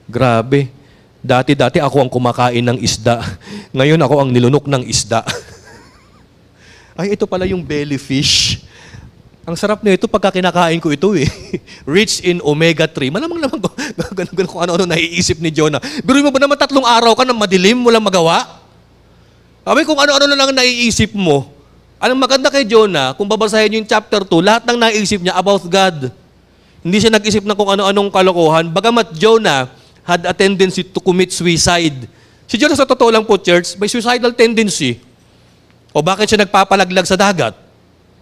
Grabe. Dati ako ang kumakain ng isda. Ngayon ako ang nilunok ng isda. Ay, ito pala yung belly fish. Ang sarap na ito pagka kinakain ko ito eh. Rich in omega-3. Malamang naman ko, ganun kung ano-ano naiisip ni Jonah. Biruin mo ba naman 3 araw ka na madilim, walang magawa? Sabi, kung ano-ano na lang naiisip mo. Ang maganda kay Jonah, kung babasahin yung chapter 2, lahat ng naiisip niya about God. Hindi siya nag-isip ng kung ano-anong kalokohan. Bagamat Jonah had a tendency to commit suicide. Si Jonah sa totoo lang po, church, may suicidal tendency. O bakit siya nagpapalaglag sa dagat?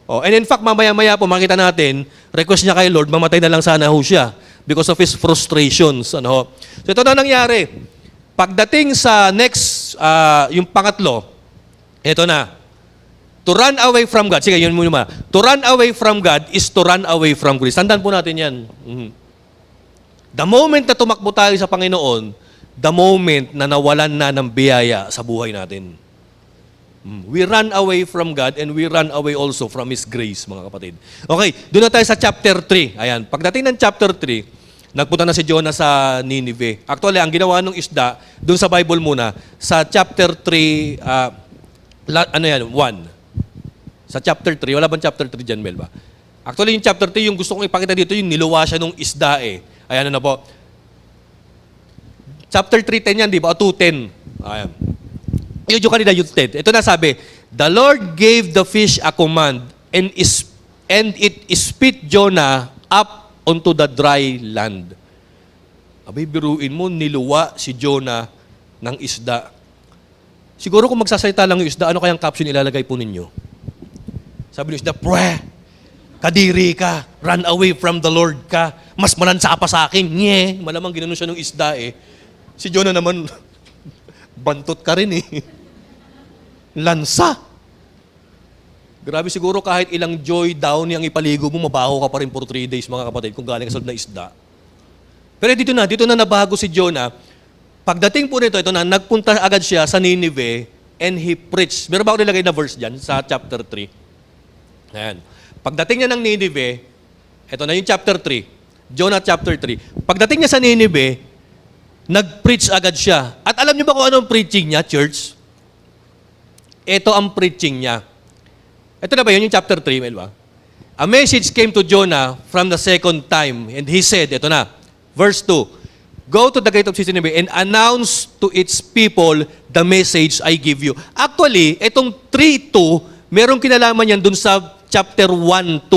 And in fact, mamaya-maya po makita natin, request niya kay Lord, mamatay na lang sana ho siya because of his frustrations. So ito na nangyari. Pagdating sa next, yung pangatlo, ito na. To run away from God. Sige, yun muna. To run away from God is to run away from grace. Tandaan po natin yan. The moment na tumakbo tayo sa Panginoon, the moment na nawalan na ng biyaya sa buhay natin. We run away from God and we run away also from His grace, mga kapatid. Okay, doon na tayo sa chapter 3. Ayan, pagdating ng chapter 3, nagpunta na si Jonah sa Nineveh. Actually, ang ginawa ng isda, doon sa Bible muna, sa chapter 3, 1. Sa chapter 3, wala bang chapter 3 dyan, Mel ba? Actually, yung chapter 3, yung gusto kong ipakita dito, yung niluwa siya ng isda eh. Ayan na po. Chapter 3:10 yan, di ba? O 2:10. Ayan. Yung kanina yung 10. Ito na sabi, the Lord gave the fish a command and it spit Jonah up onto the dry land. Abay, biruin mo, niluwa si Jonah ng isda. Siguro kung magsasalita lang yung isda, ano kayang caption ilalagay po ninyo? Sabi ng isda, pweh, kadiri ka, run away from the Lord ka, mas malansa pa sa akin, nye. Malamang ginanon siya ng isda eh. Si Jonah naman, bantot ka rin eh. Lansa. Grabe siguro kahit ilang joy down yung ipaligo mo, mabaho ka pa rin for 3 days mga kapatid kung galing ka sa loob na isda. Pero dito na nabago si Jonah. Pagdating po nito, ito na, nagpunta agad siya sa Nineveh and he preached. Meron ba ako nilagay na verse dyan sa chapter 3? Ayan. Pagdating niya ng Nineveh, ito na yung chapter 3. Jonah chapter 3. Pagdating niya sa Nineveh, nag-preach agad siya. At alam niyo ba kung anong preaching niya, church? Ito ang preaching niya. Ito na ba yun, yung chapter 3, Mel ba? A message came to Jonah from the second time, and he said, ito na, verse 2, go to the gate of Nineveh and announce to its people the message I give you. Actually, itong 3:2, merong kinalaman yan dun sa chapter 1:2.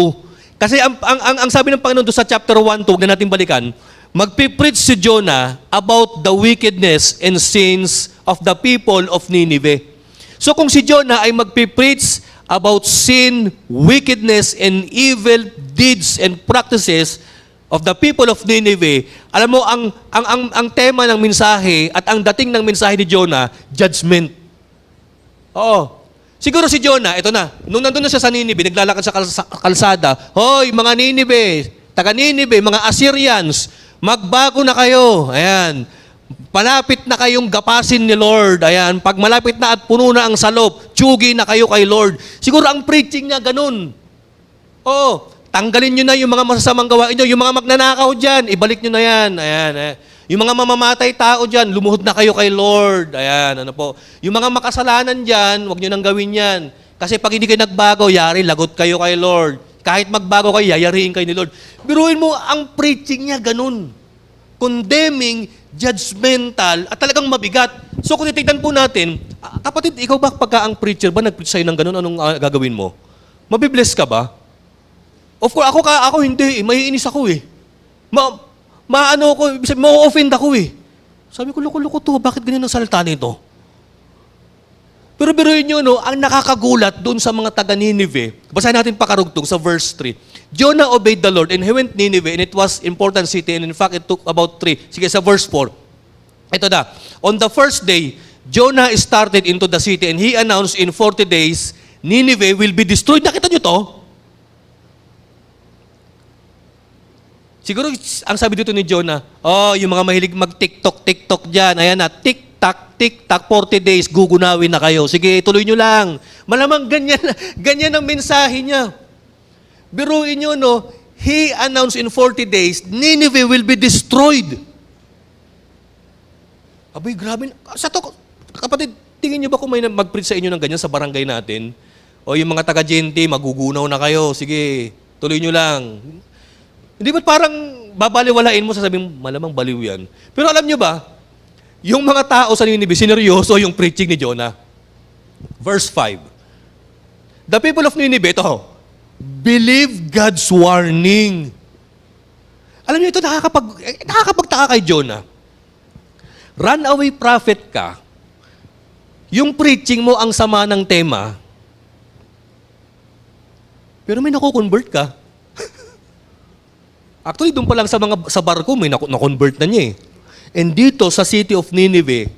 Kasi ang sabi ng Panginoon doon sa chapter 1, 2, huwag na natin balikan, magpipreach si Jonah about the wickedness and sins of the people of Nineveh. So kung si Jonah ay magpipreach about sin, wickedness, and evil deeds and practices of the people of Nineveh, alam mo, ang tema ng mensahe at ang dating ng mensahe ni Jonah, judgment. Oo. Siguro si Jonah, ito na, nung nandun na siya sa Nineveh, naglalakad sa kalsada, hoy, mga Nineveh, taga Nineveh, mga Assyrians, magbago na kayo. Ayan. Palapit na kayong gapasin ni Lord. Ayan. Pag malapit na at puno na ang salop, tsugi na kayo kay Lord. Siguro ang preaching niya ganun. Oo. Tanggalin nyo na yung mga masasamang gawain nyo. Yung mga magnanakaw dyan, ibalik nyo na yan. Ayan. Yung mga mamamatay tao dyan, lumuhod na kayo kay Lord. Ayan, ano po. Yung mga makasalanan dyan, huwag nyo nang gawin yan. Kasi pag hindi kayo nagbago, yari, lagot kayo kay Lord. Kahit magbago kayo, yayariin kayo ni Lord. Biruin mo, ang preaching niya ganun. Condemning, judgmental, at talagang mabigat. So kung titignan po natin, kapatid, ikaw ba pagka ang preacher ba nag-preach sa'yo ng ganun, anong gagawin mo? Mabibless ka ba? Of course, ako hindi, maiinis ako eh. Maano ko, ma-offend ako eh. Sabi ko, loko-loko to, bakit ganyan ang salita nito? Pero biruin nyo, no, ang nakakagulat doon sa mga taga Nineveh, basahin natin pakarugtong sa verse 3. Jonah obeyed the Lord and he went Nineveh, and it was important city, and in fact, it took about 3. Sige, sa verse 4. Ito na. On the first day, Jonah started into the city, and he announced in 40 days, Nineveh will be destroyed. Nakita nyo to? Siguro, ang sabi dito ni Jonah, yung mga mahilig mag-TikTok dyan, ayan na, tik-tak, 40 days, gugunawin na kayo. Sige, tuloy nyo lang. Malamang ganyan ang mensahe niya. Biruin nyo, no, he announced in 40 days, Nineveh will be destroyed. Abay, grabe. Sa to, kapatid, tingin nyo ba kung may mag-preach sa inyo ng ganyan sa barangay natin? O yung mga taga-GNT, magugunaw na kayo. Sige, tuloy nyo lang. Hindi ba parang babaliwalain mo, sasabihin, malamang baliw yan. Pero alam nyo ba, yung mga tao sa Nineveh, sineryoso yung preaching ni Jonah. Verse 5. The people of Nineveh, ito, believe God's warning. Alam niyo, ito nakakapagtaka kay Jonah. Runaway prophet ka, yung preaching mo ang sama ng tema, pero may nakukonvert ka. Actually, doon pa lang sa barko, may na-convert na niya eh. And dito sa city of Nineveh,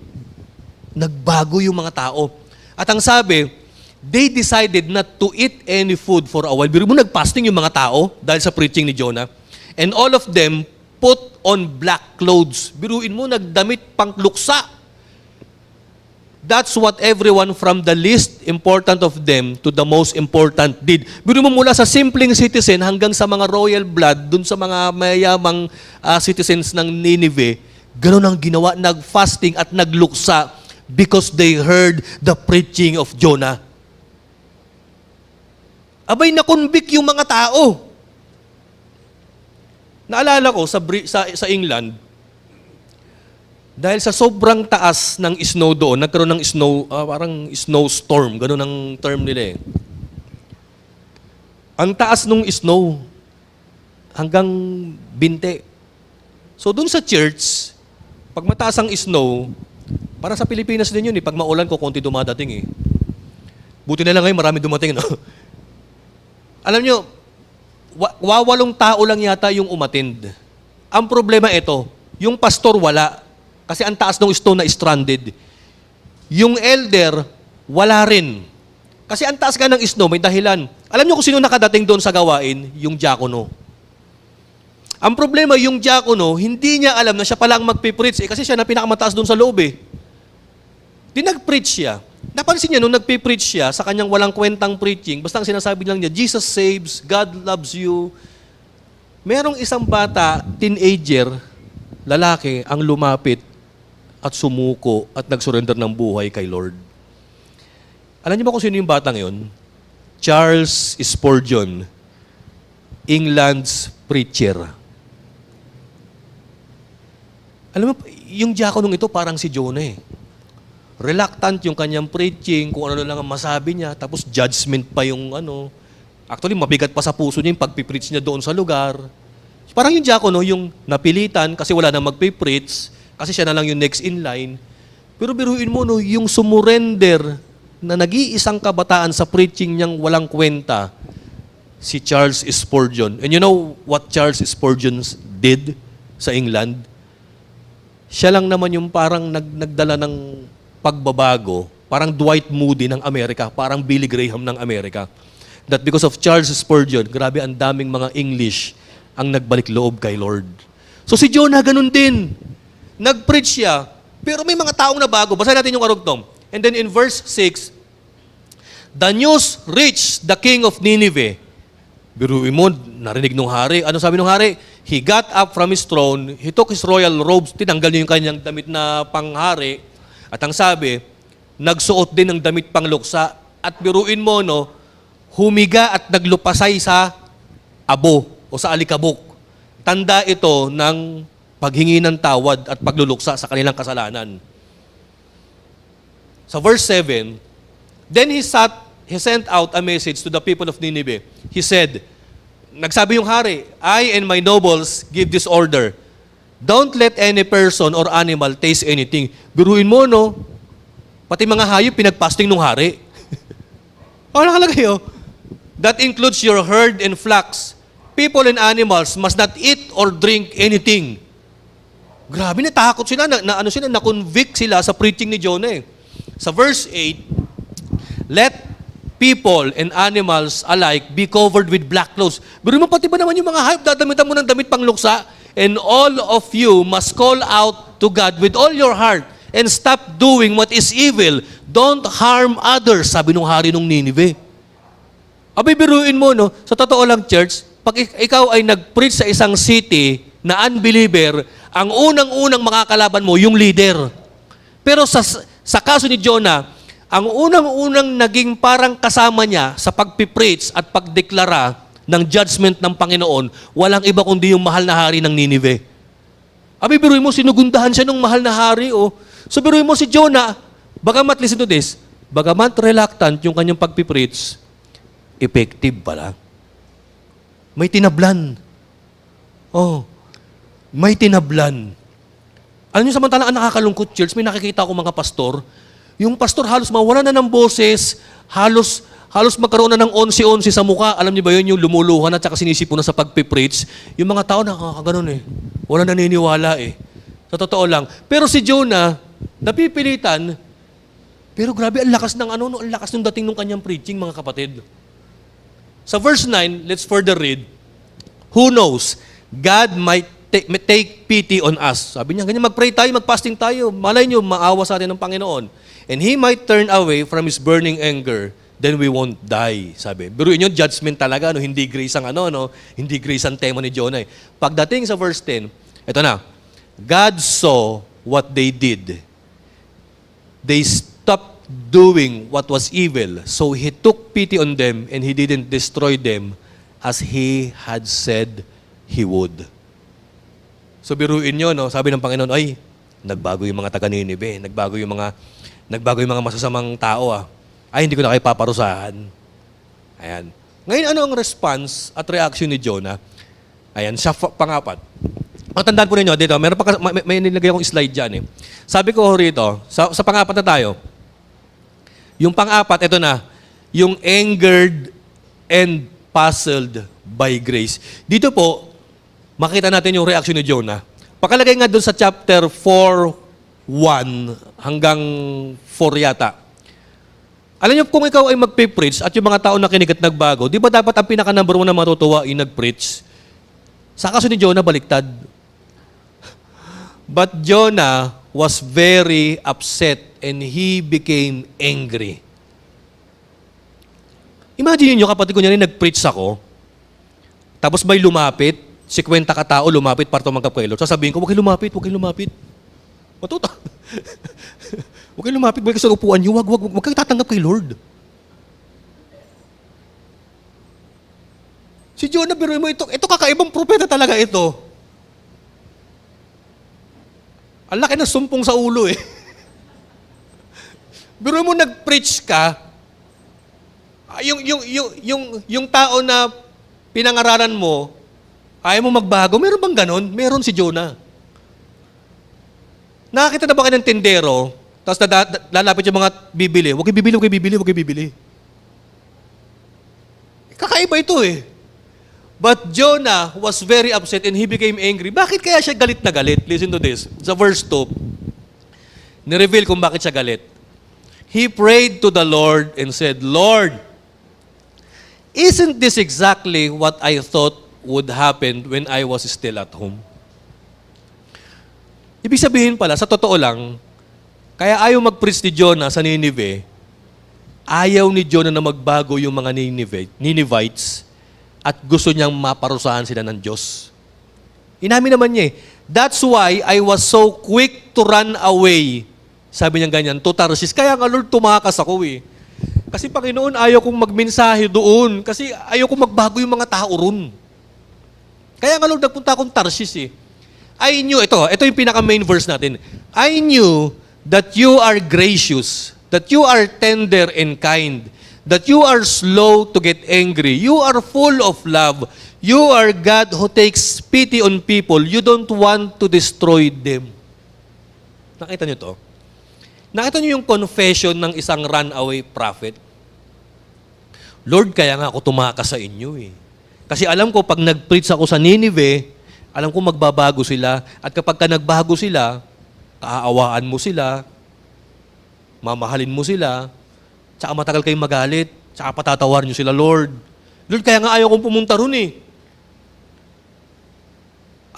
nagbago yung mga tao. At ang sabi, they decided not to eat any food for a while. Biro mo, nag-fasting yung mga tao dahil sa preaching ni Jonah. And all of them put on black clothes. Biruin mo, nagdamit pang luksa. That's what everyone from the least important of them to the most important did. Biro mo mula sa simpleng citizen hanggang sa mga royal blood, dun sa mga mayamang citizens ng Nineveh, ganun ang ginawa, nag-fasting at nagluksa because they heard the preaching of Jonah. Abay, nakonvict yung mga tao. Naalala ko sa England, dahil sa sobrang taas ng snow doon, nagkaroon ng parang snowstorm, ganun ang term nila eh. Ang taas nung snow, hanggang binte. So doon sa church, pag mataas ang snow, para sa Pilipinas din yun eh, pag maulan ko, konti dumadating eh. Buti na lang ngayon, marami dumating, no? Alam nyo, wawalong tao lang yata yung umatind. Ang problema ito, yung pastor wala. Kasi ang taas ng snow na stranded. Yung elder, wala rin. Kasi ang taas nga ng snow, may dahilan. Alam niyo kung sino nakadating doon sa gawain? Yung diakono. Ang problema, yung diakono, hindi niya alam na siya pala ang magpipreach kasi siya na pinakamataas doon sa loob eh. Di nag-preach siya. Napansin niya nung nagpipreach siya sa kanyang walang kwentang preaching, basta ang sinasabi lang niya, Jesus saves, God loves you. Merong isang bata, teenager, lalaki, ang lumapit at sumuko at nag-surrender ng buhay kay Lord. Alam niyo ba kung sino yung batang yun? Charles Spurgeon, England's preacher. Alam mo, yung diakonong ito parang si Jonah eh. Reluctant yung kanyang preaching, kung ano lang ang masabi niya, tapos judgment pa yung Actually, mabigat pa sa puso niya yung pagpipreach niya doon sa lugar. Parang yung diakono, yung napilitan kasi wala nang magpipreach, kasi siya na lang yung next in line. Pero biruin mo, no, yung sumurrender na nag-iisang kabataan sa preaching niyang walang kwenta, si Charles Spurgeon. And you know what Charles Spurgeon did sa England? Siya lang naman yung parang nagdala ng pagbabago, parang Dwight Moody ng Amerika, parang Billy Graham ng Amerika. That because of Charles Spurgeon, grabe ang daming mga English ang nagbalik loob kay Lord. So si Jonah ganun din. Nag-preach siya, pero may mga taong nabago. Basahin natin yung karugtong. And then in verse 6, the news reached the king of Nineveh. Biruin mo, narinig nung hari. Ano sabi nung hari? He got up from his throne, he took his royal robes, tinanggal niya yung kanyang damit na panghari, at ang sabi, nagsuot din ng damit pangluksa, at biruin mo, no, humiga at naglupasay sa abo o sa alikabok. Tanda ito ng paghingi ng tawad at pagluluksa sa kanilang kasalanan. Sa verse 7, then he sent out a message to the people of Nineveh. He said, nagsabi yung hari, I and my nobles give this order. Don't let any person or animal taste anything. Biruin mo, no? Pati mga hayop, pinagpasting nung hari. O, nakalagay, oh. That includes your herd and flocks. People and animals must not eat or drink anything. Grabe, natakot sila, na-convict sila sa preaching ni Jonah. Sa verse 8, let people and animals alike be covered with black clothes. Pero mo pati ba naman yung mga hayop, dadamitan mo ng damit pangluksa? And all of you must call out to God with all your heart and stop doing what is evil. Don't harm others, sabi nung hari nung Nineveh. Abay, biruin mo, no? Sa totoo lang, church, pag ikaw ay nag-preach sa isang city na unbeliever, ang unang-unang makakalaban mo, yung leader. Pero sa kaso ni Jonah, ang unang-unang naging parang kasama niya sa pagpipreach at pagdeklara ng judgment ng Panginoon, walang iba kundi yung mahal na hari ng Nineveh. Abi, biruin mo, sinugundahan siya ng mahal na hari, oh. So, biruin mo si Jonah, bagamat, listen to this, bagamat reluctant yung kanyang pagpipreach, effective pala. May tinablan. Oh, may tinablan. Alam niyo, samantalang ang nakakalungkot, church, may nakikita ako mga pastor, yung pastor halos mawala na ng boses, halos magkaroon na ng 11-11 sa mukha. Alam niyo ba yun, yung lumuluhan at saka sinisipo na sa pagpipreach? Yung mga tao nakakaganon eh. Wala naniniwala eh. Sa totoo lang. Pero si Jonah, napipilitan, pero grabe, ang lakas ng ang lakas ng dating ng kanyang preaching, mga kapatid. Sa verse 9, let's further read. Who knows? God might take pity on us. Sabi niya, ganyan, mag-pray tayo, mag-fasting tayo. Malay niyo, maawa sa atin ng Panginoon. And He might turn away from His burning anger, then we won't die. Sabi. Pero yun, judgment talaga, no? Hindi grace ang hindi grace ang tema ni Jonah. Pagdating sa verse 10, ito na, God saw what they did. They stopped doing what was evil, so He took pity on them and He didn't destroy them as He had said He would. So biruin nyo, no? Sabi ng Panginoon, ay, nagbago yung mga taga-Nineveh, nagbago yung mga masasamang tao, ah. Ay, hindi ko na kayo paparusahan. Ayan. Ngayon, ano ang response at reaction ni Jonah? Ayan, sa pangapat. Ang tandaan po ninyo, dito, may nilagay akong slide dyan eh. Sabi ko rito, sa pangapat na tayo, yung pangapat, ito na, yung angered and puzzled by grace. Dito po, makita natin yung reaction ni Jonah. Pakalagay nga doon sa chapter 4:1 hanggang 4 yata. Alam niyo, kung ikaw ay magpe-preach at yung mga tao nakinig at nagbago, di ba dapat ang pinaka-number 1 na matutuwa ay nag-preach? Sa kaso ni Jonah, baliktad. But Jonah was very upset and he became angry. Imagine niyo, kapatid ko niya, nag-preach ako, tapos may lumapit, 50 katao lumapit para tumanggap kay Lord. Sasabihin ko, huwag kayo lumapit. Matuta. Huwag kayo lumapit, balik sa upuan niyo, huwag kayo tatanggap kay Lord. Si Jonah, biruin mo, ito kakaibang propeta talaga ito. Ang laki ng sumpong sa ulo eh. Biruin mo, nag-preach ka, Yung tao na pinangaralan mo, ayaw mo magbago, meron bang ganon? Meron si Jonah. Nakakita na ba kayo ng tindero, tapos lalapit yung mga bibili, huwag kayo bibili, huwag kayo bibili, huwag kayo bibili. Kakaiba ito eh. But Jonah was very upset and he became angry. Bakit kaya siya galit na galit? Listen to this. Sa verse 2, nireveal kung bakit siya galit. He prayed to the Lord and said, Lord, isn't this exactly what I thought would happen when I was still at home? Ibig sabihin pala, sa totoo lang, kaya ayaw mag-preach ni Jonah sa Nineveh, ayaw ni Jonah na magbago yung mga Ninevites at gusto niyang maparusahan sila ng Diyos. Inamin naman niya eh. That's why I was so quick to run away. Sabi niya ganyan, to Tarsis. Kaya nga Lord, tumakas ako eh. Kasi Panginoon, ayaw kong magmensahe doon. Kasi ayaw kong magbago yung mga tao ron. Kaya nga Lord, nagpunta akong Tarsis eh. I knew, ito yung pinaka-main verse natin. I knew that you are gracious, that you are tender and kind, that you are slow to get angry, you are full of love, you are God who takes pity on people, you don't want to destroy them. Nakita niyo to? Nakita niyo yung confession ng isang runaway prophet? Lord, kaya nga ako tumakas sa inyo eh. Kasi alam ko, pag nag-preach ako sa Nineveh, alam ko magbabago sila. At kapag ka nagbago sila, kaaawaan mo sila, mamahalin mo sila, tsaka matagal kayong magalit, tsaka patatawarin nyo sila, Lord. Lord, kaya nga ayaw kong pumunta ron eh.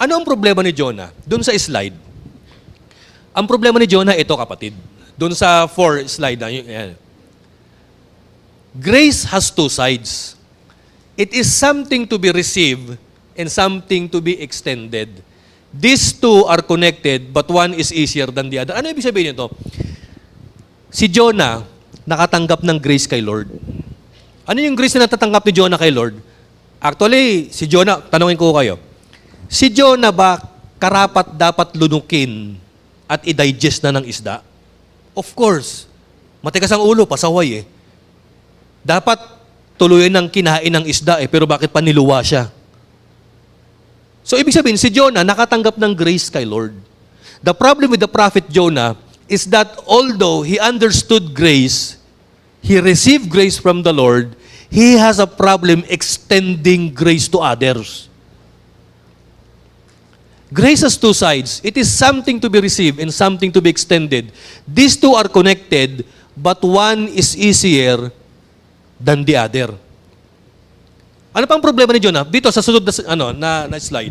Ano ang problema ni Jonah? Doon sa slide. Ang problema ni Jonah, ito kapatid. Doon sa 4 slide. Yan. Grace has two sides. It is something to be received and something to be extended. These two are connected, but one is easier than the other. Ano ibig sabihin nito? Si Jonah, nakatanggap ng grace kay Lord. Ano yung grace na natatanggap ni Jonah kay Lord? Actually, si Jonah, tanungin ko kayo, si Jonah ba karapat dapat lunukin at i-digest na ng isda? Of course. Matigas ang ulo, pasaway eh. Dapat tuluyan ng kinain ng isda eh, pero bakit pa niluwa siya? So, ibig sabihin, si Jonah nakatanggap ng grace kay Lord. The problem with the prophet Jonah is that although he understood grace, he received grace from the Lord, he has a problem extending grace to others. Grace has two sides. It is something to be received and something to be extended. These two are connected, but one is easier than the other. Ano pang problema ni Jonah? Dito sa sunod na slide.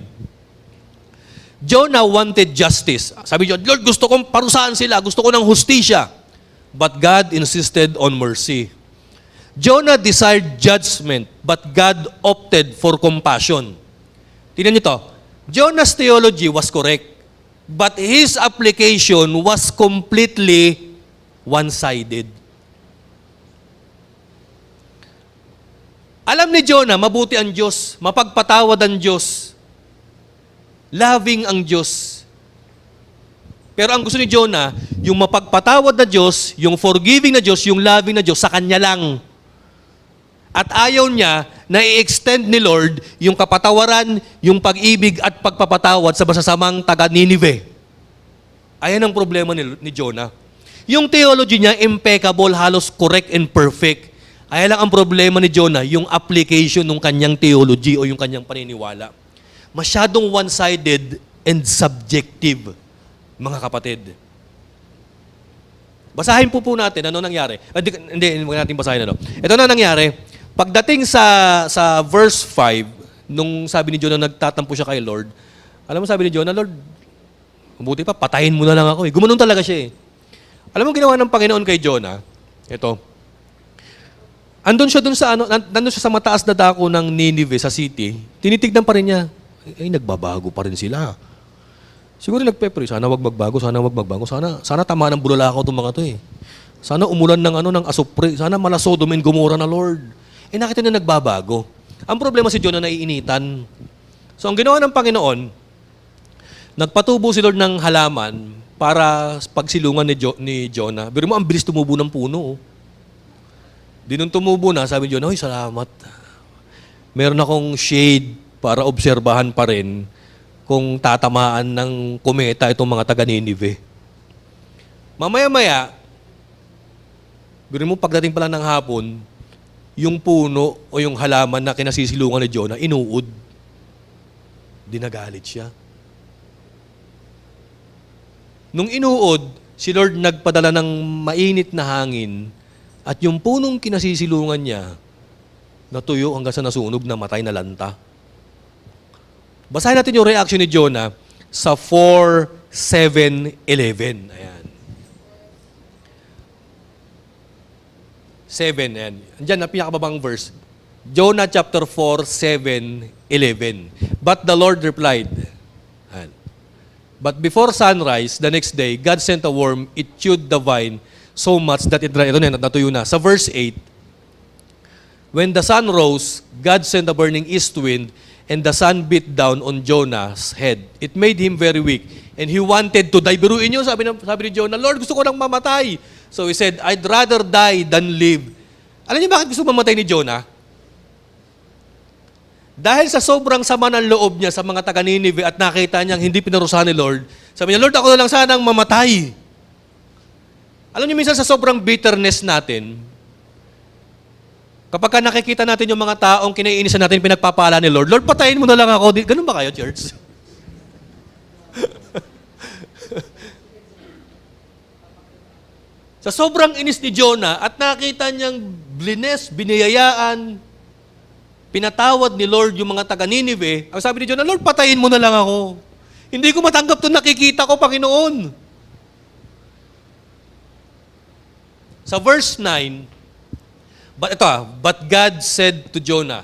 Jonah wanted justice. Sabi niya, Lord, gusto kong parusahan sila, gusto ko ng hustisya. But God insisted on mercy. Jonah desired judgment, but God opted for compassion. Tingnan niyo to. Jonah's theology was correct, but his application was completely one-sided. Alam ni Jonah, mabuti ang Diyos, mapagpatawad ang Diyos, loving ang Diyos. Pero ang gusto ni Jonah, yung mapagpatawad na Diyos, yung forgiving na Diyos, yung loving na Diyos, sa Kanya lang. At ayaw niya na i-extend ni Lord yung kapatawaran, yung pag-ibig at pagpapatawad sa masasamang taga-Nineveh. Ayan ang problema ni Jonah. Yung theology niya, impeccable, halos correct and perfect. Ay lang ang problema ni Jonah, yung application ng kanyang theology o yung kanyang paniniwala. Masyadong one-sided and subjective, mga kapatid. Basahin po natin ano nangyari. Hindi natin basahin ano. Ito na nangyari. Pagdating sa verse 5, nung sabi ni Jonah nagtatampo siya kay Lord, alam mo sabi ni Jonah, Lord, mabuti pa, patayin mo na lang ako eh. Gumanon talaga siya eh. Alam mo ginawa ng Panginoon kay Jonah? Ito. Andun siya sa mataas na dako ng Nineveh sa city. Tinitignan pa rin niya. Ay, nagbabago pa rin sila. Siguro nagpe-pray, sana wag magbago, sana wag magbago. Sana tamaan ng bulalakaw itong mga to eh. Sana umulan ng asupre. Sana mala Sodom and Gomorrah na Lord. Eh nakita niya nagbabago. Ang problema si Jonah naiinitan. So ang ginawa ng Panginoon, nagpatubo si Lord ng halaman para pagsilungan ni Jonah. Pero mo, ang bilis tumubo ng puno. Oh. Di nung tumubo na, sabi ni Jonah, "Hoy, salamat. Meron akong shade para obserbahan pa rin kung tatamaan ng kometa itong mga taga Ninive." Mamaya-maya, gano'n mo pagdating pala ng hapon, yung puno o yung halaman na kinasisilungan ni Jonah, inuod. Dinagalit siya. Nung inuod, si Lord nagpadala ng mainit na hangin at yung punong kinasisilungan niya, natuyo hanggang sa nasunog na matay na lanta. Basahin natin yung reaction ni Jonah sa 4:7-11. Ayan. 7, ayan. Andiyan na pinakababang verse. Jonah chapter 4:7-11. But the Lord replied, ayan. But before sunrise, the next day, God sent a worm, it chewed the vine so much that it dried. Ito na, natuyo na. Sa verse 8, when the sun rose, God sent a burning east wind, and the sun beat down on Jonah's head. It made him very weak, and he wanted to die. Biruin niyo, sabi ni Jonah, "Lord, gusto ko nang mamatay." So he said, "I'd rather die than live." Alam niyo bakit gusto mamatay ni Jonah? Dahil sa sobrang sama ng loob niya sa mga taga Ninive at nakita niyang hindi pinarusahan ni Lord, sabi niya, "Lord, ako na lang sanang mamatay." Alam niyo, minsan sa sobrang bitterness natin, kapag nakikita natin yung mga taong kinaiinisan natin, pinagpapala ni Lord, "Lord, patayin mo na lang ako." Ganun ba kayo, church? Sa sobrang inis ni Jonah at nakita niyang blines, biniyayaan, pinatawad ni Lord yung mga taga Ninive, ang sabi ni Jonah, "Lord, patayin mo na lang ako. Hindi ko matanggap itong nakikita ko, Panginoon." Sa verse 9, but God said to Jonah,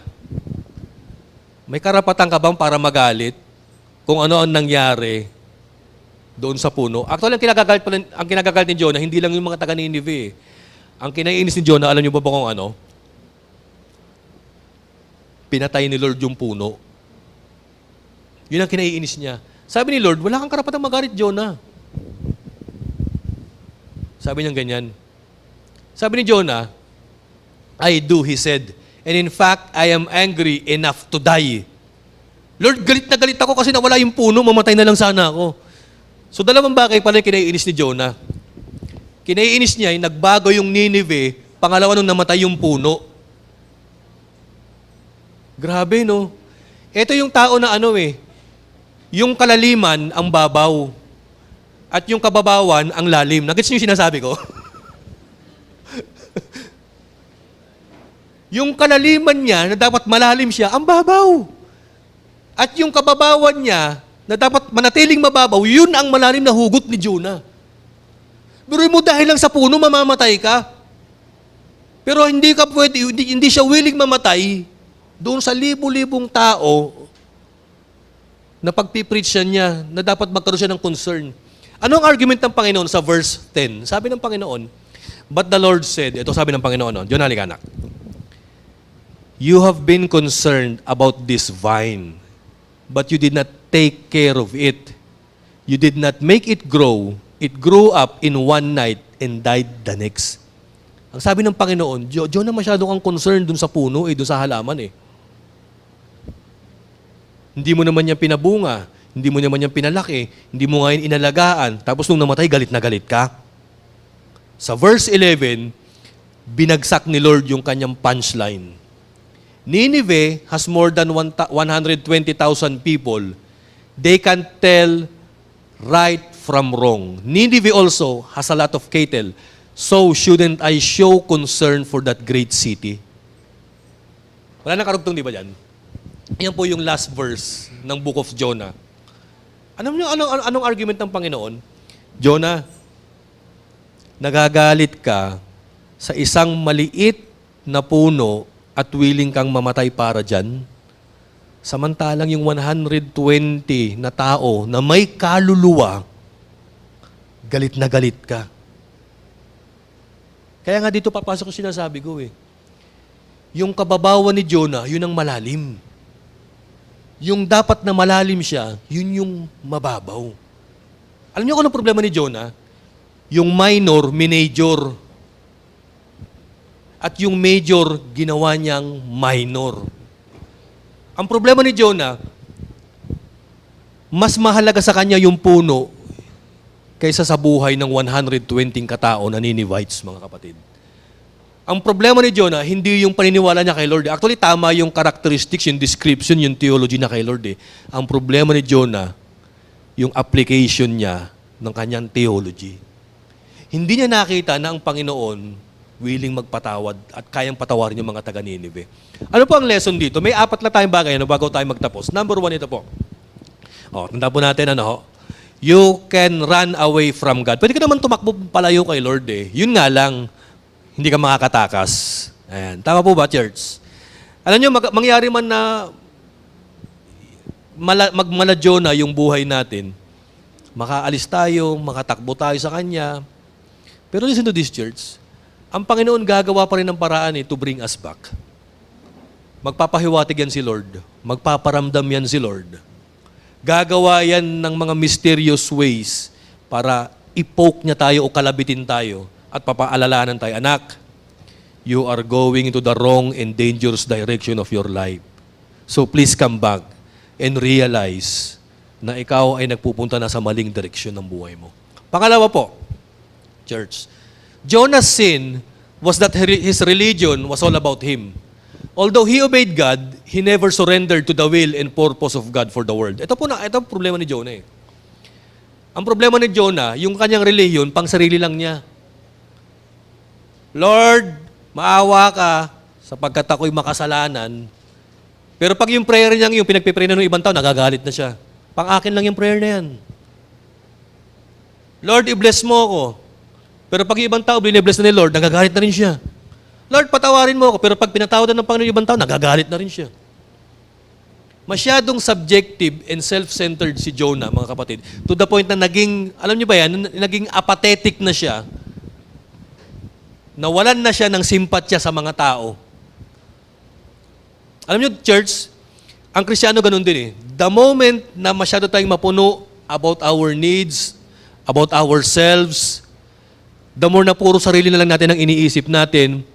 may karapatan ka bang para magalit kung ano ang nangyari doon sa puno? Actually, ang kinagagalit ni Jonah, hindi lang yung mga taga Ninive. Ang kinaiinis ni Jonah, alam niyo ba kung ano? Pinatay ni Lord yung puno. Yun ang kinaiinis niya. Sabi ni Lord, wala kang karapatang magalit, Jonah. Sabi niya ganyan. Sabi ni Jonah, "I do," he said, "and in fact, I am angry enough to die." Lord, galit na galit ako kasi nawala yung puno, mamatay na lang sana ako. So dalawang bagay pala yung kinaiinis ni Jonah. Kinaiinis niya, nagbago yung Ninive, pangalawa nung namatay yung puno. Grabe, no? Ito yung tao na yung kalaliman ang babaw at yung kababawan ang lalim. Nagets niyo yung sinasabi ko? Yung kalaliman niya na dapat malalim siya, ang babaw. At yung kababawan niya na dapat manatiling mababaw, yun ang malalim na hugot ni Jonah. Pero mo dahil lang sa puno, mamamatay ka. Pero hindi siya willing mamatay doon sa libu-libong tao na pagpipreach niya na dapat magkaroon siya ng concern. Ano ang argument ng Panginoon sa verse 10? Sabi ng Panginoon, but the Lord said, ito sabi ng Panginoon, John, halika anak, "You have been concerned about this vine, but you did not take care of it. You did not make it grow. It grew up in one night and died the next." Ang sabi ng Panginoon, Jonah, masyado kang concerned dun sa puno, dun sa halaman . Hindi mo naman yan pinabunga, hindi mo naman yan pinalaki, hindi mo ngayon inalagaan, tapos nung namatay, galit na galit ka. Sa verse 11, binagsak ni Lord yung kanyang punchline. Nineveh has more than 120,000 people. They can tell right from wrong. Nineveh also has a lot of cattle. So shouldn't I show concern for that great city? Wala nang karugtong, di ba dyan? Yan po yung last verse ng Book of Jonah. Anong argument ng Panginoon? Jonah, nagagalit ka sa isang maliit na puno at willing kang mamatay para dyan? Samantalang yung 120 na tao na may kaluluwa, galit na galit ka. Kaya nga dito papasok yung sinasabi ko . Yung kababawan ni Jonah, yun ang malalim. Yung dapat na malalim siya, yun yung mababaw. Alam niyo kung problema ni Jonah? Yung minor, minajor. at yung major, ginawa niyang minor. Ang problema ni Jonah, mas mahalaga sa kanya yung puno kaysa sa buhay ng 120 katao na Ninevites, mga kapatid. Ang problema ni Jonah, hindi yung paniniwala niya kay Lord. Actually, tama yung characteristics, yung description, yung theology na kay Lord. Ang problema ni Jonah, yung application niya ng kanyang theology. Hindi niya nakita na ang Panginoon willing magpatawad at kayang patawarin yung mga taga Ninive. Ano po ang lesson dito? May 4 na tayong bagay bago tayo magtapos. Number 1, ito po. Tanda po natin, you can run away from God. Pwede ka naman tumakbo palayo kay Lord Yun nga lang, hindi ka makakatakas. Ayan. Tama po ba, church? Alam nyo, mangyari man na magmaladyo na yung buhay natin, makaalis tayo, makatakbo tayo sa Kanya. Pero listen to this, church. Ang Panginoon gagawa pa rin ng paraan to bring us back. Magpapahiwatig yan si Lord. Magpaparamdam yan si Lord. Gagawa yan ng mga mysterious ways para ipoke niya tayo o kalabitin tayo at papaalalanan tayo, anak, you are going into the wrong and dangerous direction of your life. So please come back and realize na ikaw ay nagpupunta na sa maling direksyon ng buhay mo. Pangalawa po, church, Jonah's sin was that his religion was all about him. Although he obeyed God, he never surrendered to the will and purpose of God for the world. Ito ang problema ni Jonah. Ang problema ni Jonah, yung kanyang religion, pang sarili lang niya. Lord, maawa ka sapagkat ako'y makasalanan. Pero pag yung prayer niya, yung pinagpipray na ng ibang tao, nagagalit na siya. Pang akin lang yung prayer na yan. Lord, i-bless mo ako. Pero pag yung ibang tao, bine-bless na ni Lord, nagagalit na rin siya. Lord, patawarin mo ako. Pero pag pinatawadan ng Panginoon yung ibang tao, nagagalit na rin siya. Masyadong subjective and self-centered si Jonah, mga kapatid. To the point na naging, alam niyo ba yan, naging apathetic na siya. Nawalan na siya ng simpatya sa mga tao. Alam niyo, church, ang Kristiyano ganun din The moment na masyado tayong mapuno about our needs, about ourselves, the more na puro sarili na lang natin ang iniisip natin,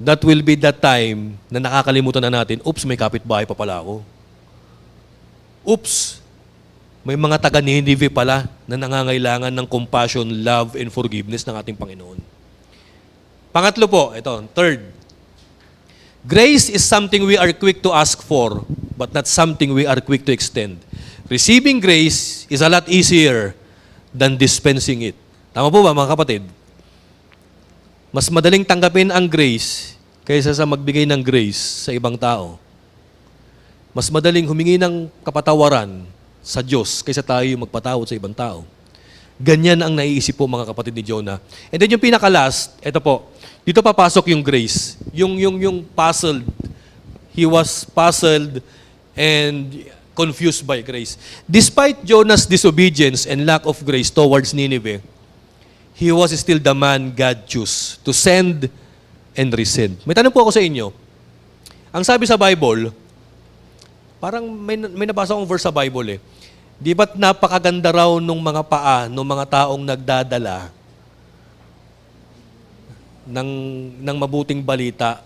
that will be that time na nakakalimutan na natin, oops, may kapitbahay pa pala ako. Oops, may mga taga Ninive pala na nangangailangan ng compassion, love, and forgiveness ng ating Panginoon. Pangatlo po, third. Grace is something we are quick to ask for, but not something we are quick to extend. Receiving grace is a lot easier than dispensing it. Tama po ba, mga kapatid? Mas madaling tanggapin ang grace kaysa sa magbigay ng grace sa ibang tao. Mas madaling humingi ng kapatawaran sa Diyos kaysa tayo magpatawad sa ibang tao. Ganyan ang naiisip po, mga kapatid ni Jonah. And then yung pinaka-last, ito po, dito papasok yung grace. Yung puzzled. He was puzzled and confused by grace. Despite Jonah's disobedience and lack of grace towards Nineveh, he was still the man God chose to send and resend. May tanong po ako sa inyo. Ang sabi sa Bible, parang may nabasa akong verse sa Bible Di ba't napakaganda raw nung mga paa, nung mga taong nagdadala ng mabuting balita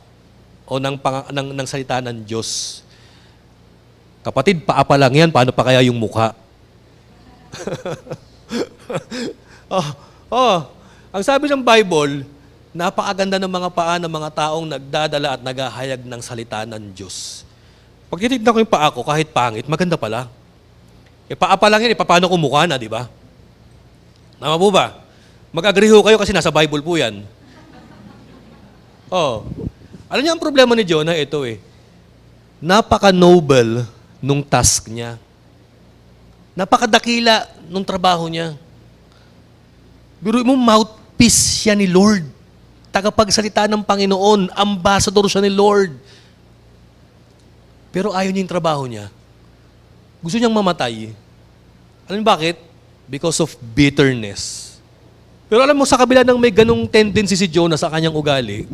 o ng salita ng Diyos. Kapatid, paa pa lang yan, paano pa kaya yung mukha? Ang sabi ng Bible, napakaganda ng mga paa ng mga taong nagdadala at naghahayag ng salita ng Diyos. Pag titignan ko yung paa ko, kahit pangit, maganda pala. Paa pa lang yan, paano kung mukha na, di ba? Tama po ba? Mag-agree ho kayo kasi nasa Bible po yan. Alam niyo ang problema ni Jonah, ito Napaka-noble nung task niya. Napakadakila nung trabaho niya. Biruin mo, mouthpiece siya ni Lord. Tagapagsalita ng Panginoon, ambassador siya ni Lord. Pero ayaw niya yung trabaho niya. Gusto niyang mamatay. Alam niyo bakit? Because of bitterness. Pero alam mo, sa kabila ng may ganong tendency si Jonah sa kanyang ugali,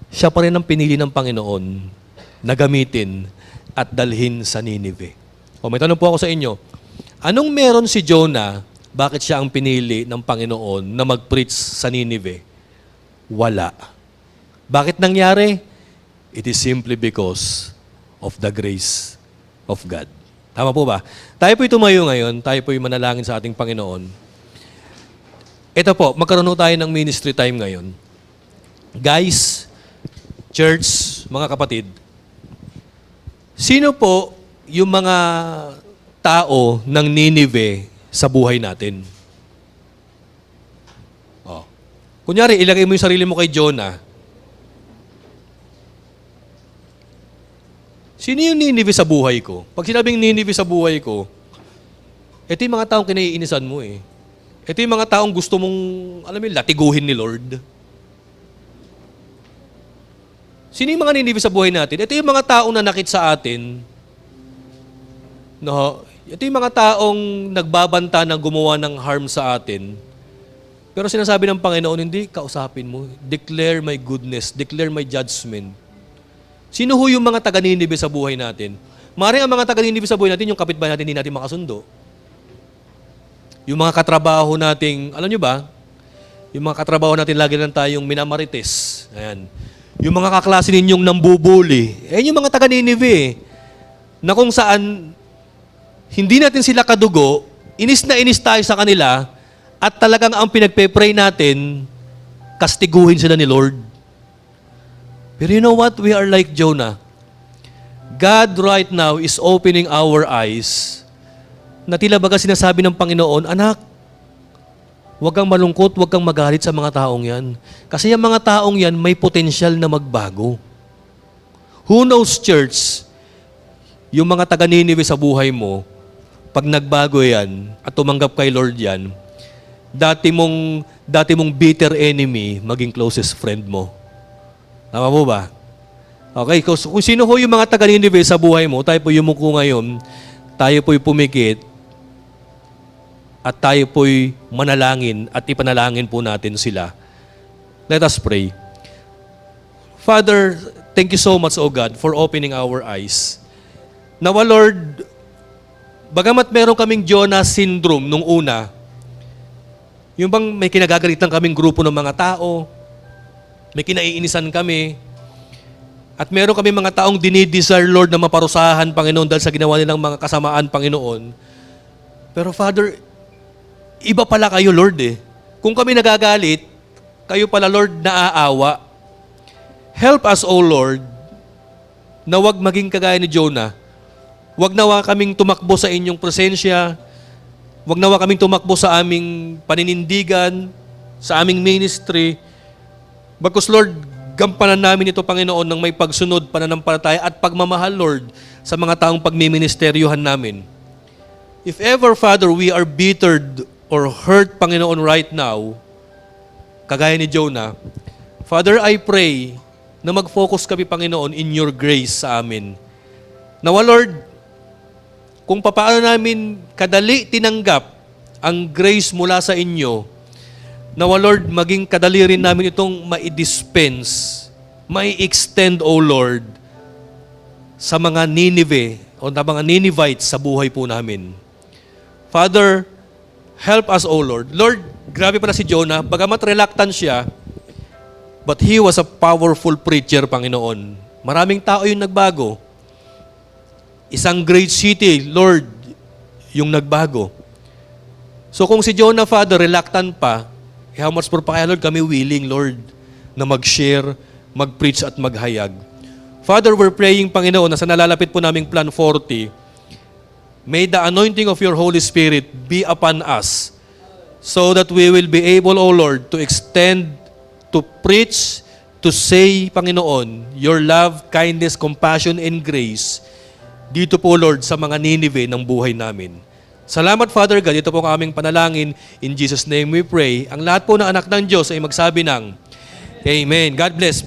siya pa rin ang pinili ng Panginoon na gamitin at dalhin sa Ninive. May tanong po ako sa inyo. Anong meron si Jonah, bakit siya ang pinili ng Panginoon na mag-preach sa Ninive? Wala. Bakit nangyari? It is simply because of the grace of God. Tama po ba? Tayo po'y tumayo ngayon, tayo po'y manalangin sa ating Panginoon. Ito po, magkaroon tayo ng ministry time ngayon. Guys, church, mga kapatid, sino po yung mga tao ng Ninive sa buhay natin? Oh. Kunyari, ilagay mo yung sarili mo kay Jonah. Sino yung Ninive sa buhay ko? Pag sinabing Ninive sa buhay ko, ito yung mga taong kinaiinisan mo eh. Ito yung mga taong gusto mong, alam mo, latiguhin ni Lord. Sino yung mga Ninive sa buhay natin? Ito yung mga taong nanakit sa atin. No? Ito yung mga taong nagbabanta ng gumawa ng harm sa atin. Pero sinasabi ng Panginoon, hindi, kausapin mo. Declare my goodness. Declare my judgment. Sino ho yung mga taga-Ninive sa buhay natin? Maaaring ang mga taga-Ninive sa buhay natin, yung kapitbahay natin, hindi natin makasundo. Yung mga katrabaho nating, alam nyo ba? Yung mga katrabaho natin, lagi lang tayong minamarites. Ayan. Yung mga kaklase ninyong nambubuli. Yung mga taga-Ninive na kung saan hindi natin sila kadugo, inis na inis tayo sa kanila, at talagang ang pinagpe-pray natin, kastiguhin sila ni Lord. Pero you know what? We are like Jonah. God right now is opening our eyes na tila baga sinasabi ng Panginoon, anak, huwag kang malungkot, huwag kang magalit sa mga taong yan. Kasi yung mga taong yan may potensyal na magbago. Who knows, church, yung mga taga-Ninive sa buhay mo, pag nagbago yan at tumanggap kay Lord yan, dati mong bitter enemy, maging closest friend mo. Tama po ba? Okay, kung sino ho yung mga taga-Ninive sa buhay mo, tayo po yumuko ngayon, tayo po'y pumikit, at tayo po'y manalangin at ipanalangin po natin sila. Let us pray. Father, thank you so much, O God, for opening our eyes. Nawa, Lord, bagamat meron kaming Jonah syndrome nung una, yung bang may kinagagalitan kaming grupo ng mga tao, may kinaiinisan kami, at meron kami mga taong dinidesire, Lord, na maparusahan, Panginoon, dahil sa ginawa nilang mga kasamaan, Panginoon. Pero Father, iba pala kayo, Lord eh. Kung kami nagagalit, kayo pala, Lord, naaawa. Help us, O Lord, na wag maging kagaya ni Jonah. Wag nawa kaming tumakbo sa inyong presensya. Wag nawa kaming tumakbo sa aming paninindigan, sa aming ministry. Bagkus, Lord, gampanan namin ito, Panginoon, ng may pagsunod, pananampalataya at pagmamahal, Lord, sa mga taong pagmiministeryuhan namin. If ever, Father, we are bittered or hurt, Panginoon, right now, kagaya ni Jonah, Father, I pray na mag-focus kami, Panginoon, in your grace sa amin. Nawa, Lord, kung papaano namin kadali tinanggap ang grace mula sa inyo, nawa, Lord, maging kadali rin namin itong mai-dispense, mai-extend, O Lord, sa mga Ninive o na mga Ninevites sa buhay po namin. Father, help us, O Lord. Lord, grabe pala si Jonah, bagamat reluctant siya, but he was a powerful preacher, Panginoon. Maraming tao yung nagbago. Isang great city, Lord, yung nagbago. So kung si Jonah, Father, reluctant pa, how much more pa kaya, Lord, kami willing, Lord, na mag-share, mag-preach at maghayag. Father, we're praying, Panginoon, na sa nalalapit po naming Plan 40, may the anointing of your Holy Spirit be upon us so that we will be able, O Lord, to extend, to preach, to say, Panginoon, your love, kindness, compassion, and grace dito po, Lord, sa mga Ninive ng buhay namin. Salamat, Father God. Ito po ang aming panalangin. In Jesus' name we pray. Ang lahat po ng anak ng Diyos ay magsabi ng Amen. God bless.